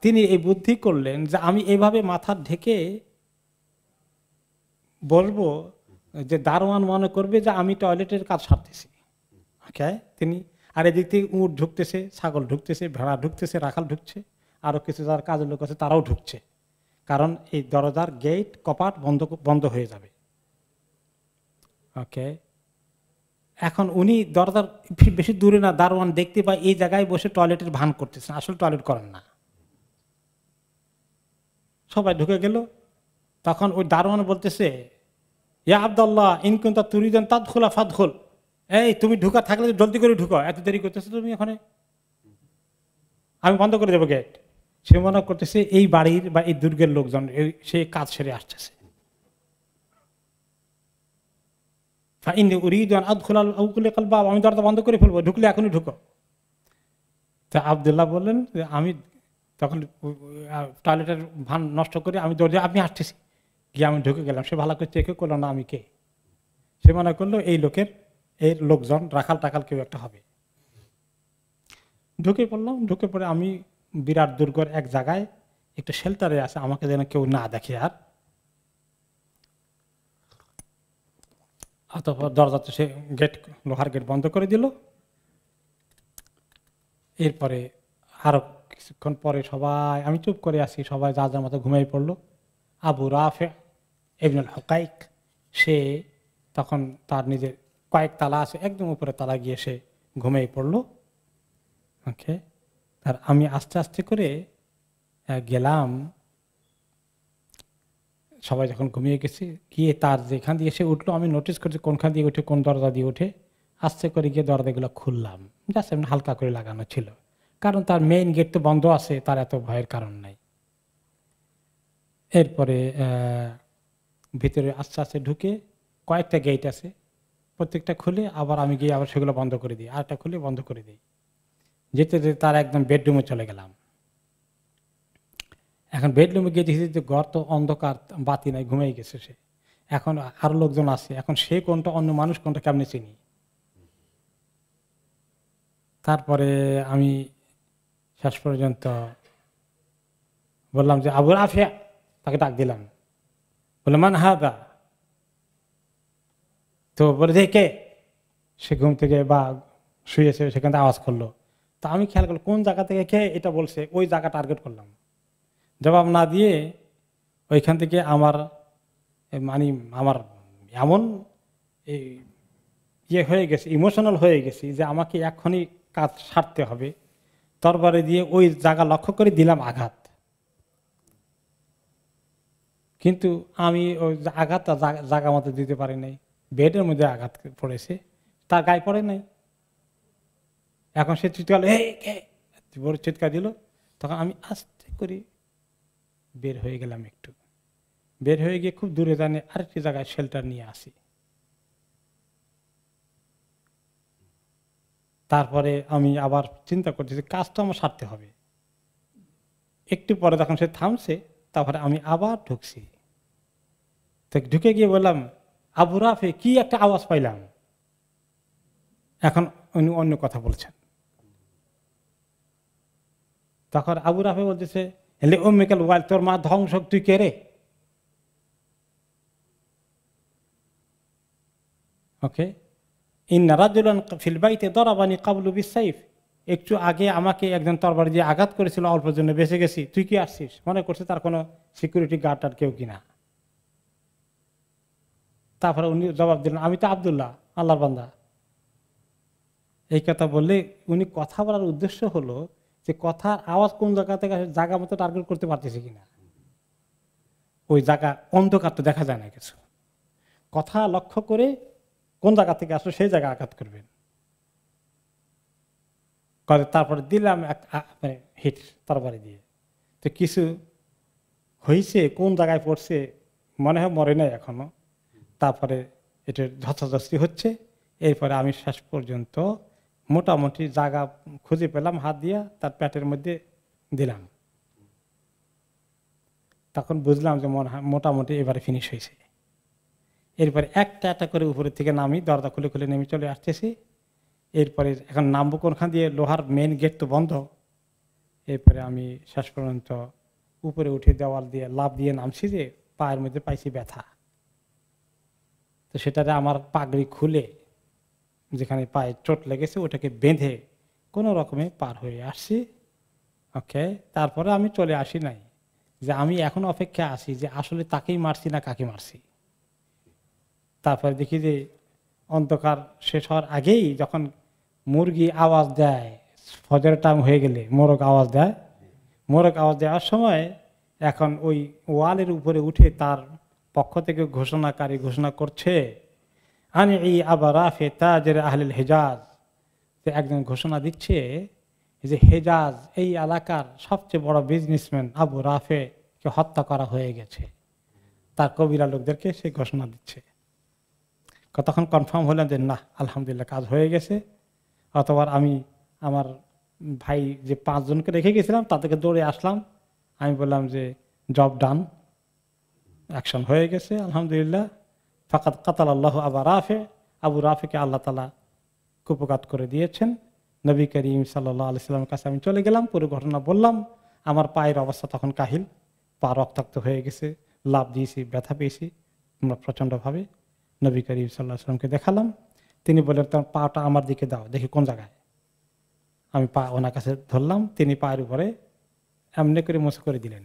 তিনি এই বুদ্ধি করলেন যে আমি এইভাবে মাথা ঢেকে বলবো যে দারোয়ান মনে করবে যে আমি টয়লেটের কাজ সারতেছি। ওকে, তিনি আর এদিক থেকে উট ঢুকতেছে, ছাগল ঢুকতেছে, ভেড়া ঢুকতেছে, রাখাল ঢুকছে, আরো কিছু যার কাজের লোক আছে তারাও ঢুকছে, কারণ এই দরজার গেট কপাট বন্ধ হয়ে যাবে। ওকে, এখন উনি দরজার বেশি দূরে না, দারোয়ান দেখতে পায় এই জায়গায় বসে টয়লেটের ভান করতেছেন, আসলে টয়লেট করেন না। সবাই ঢুকে গেল। তখন ওই দারোয়ান বলতেছে, ইয়া আব্দুল্লাহ ইনকুনতা তুরিদান তাদখুলা ফাদখুল, এই তুমি ঢুকা থাকলে জলদি করে ঢুকো, এত দেরি করতেছো তুমি, এখানে আমি বন্ধ করে দেবো গেট। সে মনে করতেছে এই বাড়ির বা এই দুর্গের লোকজন সে কাজ সেরে আসতেছে। আমি দরজা বন্ধ করে ফেলবো, ঢুকলে এখনই ঢুকো। তা আব্দুল্লাহ বললেন যে আমি তখন টয়লেটের ভান নষ্ট করে আমি দরজা, আপনি আসতেছি, গিয়ে আমি ঢুকে গেলাম। সে ভালো করে চেকে করলো না আমি কে, সে মনে করলো এই লোকের এর লোকজন রাখাল টাকাল কেউ একটা হবে। ঢুকে পড়লাম, ঢুকে পড়ে আমি বিরাট দুর্গর এক জায়গায় একটু শেল্টারে আছে, আমাকে যেন কেউ না দেখে। আর অতঃপর দরজাতে সে গেট, লোহার গেট বন্ধ করে দিল। এরপরে আরো কিছুক্ষণ পরে সবাই, আমি চুপ করে আছি, সবাই যা যার মতো ঘুমিয়ে পড়লো। আবু রাফে ইবনুল হুকাইক, সে তখন তার নিজের কয়েক তালা আছে, একদম উপরে তালা গিয়ে সে ঘুমিয়ে পড়লো। ওকে, আর আমি আস্তে আস্তে করে গেলাম, সবাই যখন ঘুমিয়ে গেছে, গিয়ে তার যেখান দিয়ে সে উঠলো আমি নোটিস করছি কোনখান দিয়ে উঠে, কোন দরজা দিয়ে উঠে। আস্তে করে গিয়ে দরজাগুলো খুললাম, জাস্ট এমনি হালকা করে লাগানো ছিল, কারণ তার মেইন গেট তো বন্ধ আছে, তার এত ভয়ের কারণ নাই। এরপরে ভিতরে আস্তে আস্তে ঢুকে কয়েকটা গেট আছে, প্রত্যেকটা খুলে আবার আমি গিয়ে আবার সেগুলো বন্ধ করে দিই, আরেকটা খুলে বন্ধ করে দিই। যেতে যেতে তার একদম বেডরুমে চলে গেলাম। এখন বেডরুমে গিয়ে দেখি যে ঘর তো অন্ধকার, বাতি নাই, ঘুমিয়ে গেছে সে। এখন আরো লোকজন আছে, এখন সে কোনটা অন্য মানুষ কোনটা কেমনে চিনি। তারপরে আমি শেষ পর্যন্ত বললাম যে আবু রাফিয়া, তাকে ডাক দিলাম, বলে মান হাদা, তো বলে যে কে। সে ঘুম থেকে বা শুয়েছে, সেখান থেকে আওয়াজ করলো। তা আমি খেয়াল করলাম কোন জায়গা থেকে কে এটা বলছে, ওই জায়গা টার্গেট করলাম। জবাব না দিয়ে ওইখান থেকে আমার এমন ইয়ে হয়ে গেছে, ইমোশনাল হয়ে গেছি যে আমাকে এখনই কাজ সারতে হবে। তরবারি দিয়ে ওই জায়গা লক্ষ্য করে দিলাম আঘাত, কিন্তু আমি ওই আঘাতটা জায়গা মতো দিতে পারি নাই। বেডের মধ্যে আঘাত পড়েছে, তার গায়ে পড়ে নাই। এখন সে চিৎকার, বড় চিৎকার দিল। তখন আমি আস্তে করে বের হয়ে গেলাম, একটু বের হয়ে গিয়ে খুব দূরে জানে আরেকটি জায়গায় শেল্টার নিয়ে আসি। তারপরে আমি আবার চিন্তা করতেছি কাজটা আমার সারতে হবে। একটু পরে যখন সে থামছে, তারপরে আমি আবার ঢুকছি। তো ঢুকে গিয়ে বললাম, আবু রাফি, কি একটা আওয়াজ পাইলাম। এখন উনি অন্য কথা বলছেন। তখন আবু রাফি বলতেছে, হেলে ও মেকাল ওয়াইল, তোর মা ধ্বংস, তুই কে রে? ওকে, ইন্না রাজুলান ফিল বাইতে দরাবানি কাবলু বিসাইফ, একটু আগে আমাকে একজন তরবারি দিয়ে আঘাত করেছিল, অল্পের জন্য বেঁচে গেছি, তুই কি আসছিস? মনে করছে তার কোনো সিকিউরিটি গার্ড আর কেউ কিনা। তারপরে উনি জবাব দিলেন, আমি তো আব্দুল্লাহ, আল্লাহর বান্দা। এই কথা বললে উনি কথা বলার উদ্দেশ্য হলো যে কথার আওয়াজ কোন জায়গা থেকে জায়গা মতো টার্গেট করতে পারতেছে কিনা। ওই জায়গা অন্ধকার তো দেখা যায় না কিছু, কথা লক্ষ্য করে কোন জায়গা থেকে আসলে সেই জায়গায় আঘাত করবেন। তারপরে দিলাম মানে হিট তরবারি দিয়ে। তো কিছু হয়েছে, কোন জায়গায় পড়ছে মনে হয় মরে নাই এখনো। তারপরে এটার ঝাঁচাঝাঁচি হচ্ছে। এরপরে আমি শেষ পর্যন্ত মোটামুটি জায়গা খুঁজে পেলাম, হাত দিয়া তার পেটের মধ্যে দিলাম। তখন বুঝলাম যে মোটামুটি এবারে ফিনিশ হয়েছে। এরপরে একটা একটা করে উপরের থেকে নামি, দরজা খুলে খুলে নেমে চলে আসতেছি। এরপরে এখন নামবো কোনখান দিয়ে, লোহার মেন গেট তো বন্ধ। এরপরে আমি শেষ পর্যন্ত উপরে উঠে দেওয়াল দিয়ে লাফ দিয়ে নামছি, যে পায়ের মধ্যে পাইছি ব্যথা। তো সেটাতে আমার পাগড়ি খুলে, যেখানে পায়ে চোট লেগেছে ওটাকে বেঁধে কোনো রকমে পার হয়ে আসছি। ওকে, তারপরে আমি চলে আসি নাই, যে আমি এখন অপেক্ষা আছি যে আসলে তাকেই মারছি না কাকে মারছি। তারপরে দেখি যে অন্ধকার শেষ হওয়ার আগেই যখন মুরগি আওয়াজ দেয়, ফজরের টাইম হয়ে গেলে মোরগ আওয়াজ দেয়, মোরগ আওয়াজ দেওয়ার সময় এখন ওই ওয়ালের উপরে উঠে তার পক্ষ থেকে ঘোষণাকারী ঘোষণা করছে, আনি এই আবা রাফে তাজের আহলিল হেজাজ। একজন ঘোষণা দিচ্ছে যে হেজাজ এই এলাকার সবচেয়ে বড় বিজনেসম্যান আবু রাফে কে হত্যা করা হয়ে গেছে। তার কবিরা লোকদেরকে সে ঘোষণা দিচ্ছে। তখন কনফার্ম হলাম যে না, আলহামদুলিল্লাহ কাজ হয়ে গেছে। অথবা আমি আমার ভাই যে 5 জনকে রেখে গেছিলাম তাদেরকে দৌড়ে আসলাম। আমি বললাম যে জব ডান, অ্যাকশন হয়ে গেছে আলহামদুলিল্লাহ। ফাকাত কাতাল আল্লাহ আবা রাফে, আবু রাফেকে আল্লাহ তাআলা কুপঘাত করে দিয়েছেন। নবী করিম সাল্লাল্লাহু আলাইহি সাল্লামের কাছে আমি চলে গেলাম, পুরো ঘটনা বললাম। আমার পায়ের অবস্থা তখন কাহিল, পা রক্তাক্ত হয়ে গেছে, লাভ দিয়েছি, ব্যথা পেয়েছি আমরা প্রচণ্ডভাবে। নবী করিম সাল্লাল্লাহু আলাইহি সাল্লামকে দেখালাম। তিনি বললেন, তোমার পাটা আমার দিকে দাও, দেখি কোন জায়গায়। আমি পা ওনার কাছে ধরলাম, তিনি পায়ের উপরে এমনি করে মুছে করে দিলেন,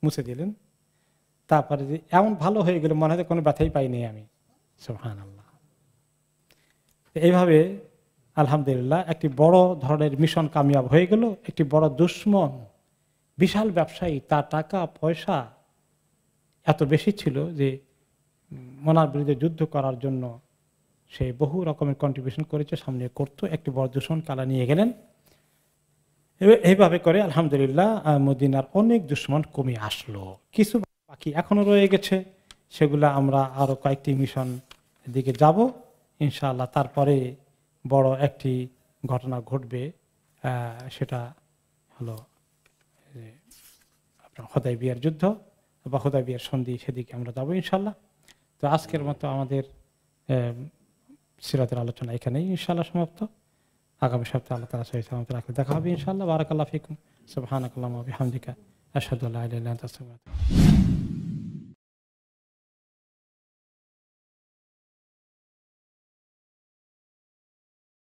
মুছে দিলেন। তারপরে যে এমন ভালো হয়ে গেল, মনে হয় কোনো ব্যথাই পাইনি আমি। সুবহানাল্লাহ। এইভাবে আলহামদুলিল্লাহ একটি বড় ধরনের মিশন কামিয়াব হয়ে গেল। একটি বড় দুশ্মন, বিশাল ব্যবসায়ী, তার টাকা পয়সা এত বেশি ছিল যে ওনার বিরুদ্ধে যুদ্ধ করার জন্য সে বহু রকমের কন্ট্রিবিউশন করেছে, সামনে করতো। একটি বড় দুশ্মন কালা নিয়ে গেলেন। এইভাবে করে আলহামদুলিল্লাহ মদিনার অনেক দুশ্মন কমে আসলো। কিছু বাকি এখনো রয়ে গেছে, সেগুলা আমরা আরো কয়েকটি মিশন দিকে যাব ইনশাআল্লাহ। তারপরে বড় একটি ঘটনা ঘটবে, সেটা হলো আপনার হুদায়বিয়ার যুদ্ধ বা হুদায়বিয়ার সন্ধি, সেদিকে আমরা যাবো ইনশাআল্লাহ। তো আজকের মতো আমাদের সিরাতের আলোচনা এখানেই ইনশাআল্লাহ সমাপ্ত। আগামী সপ্তাহে আল্লাহ তাআলা সহিত রাখলে দেখা হবে ইনশাআল্লাহ। বারাকাল্লাহু ফিকুম। সুবহানাকাল্লাহুম্মা ওয়া বিহামদিকা আশহাদু আল্লা ইলাহা ইল্লা আনতা আস্তাগফিরুকা ওয়া আতুবু ইলাইক।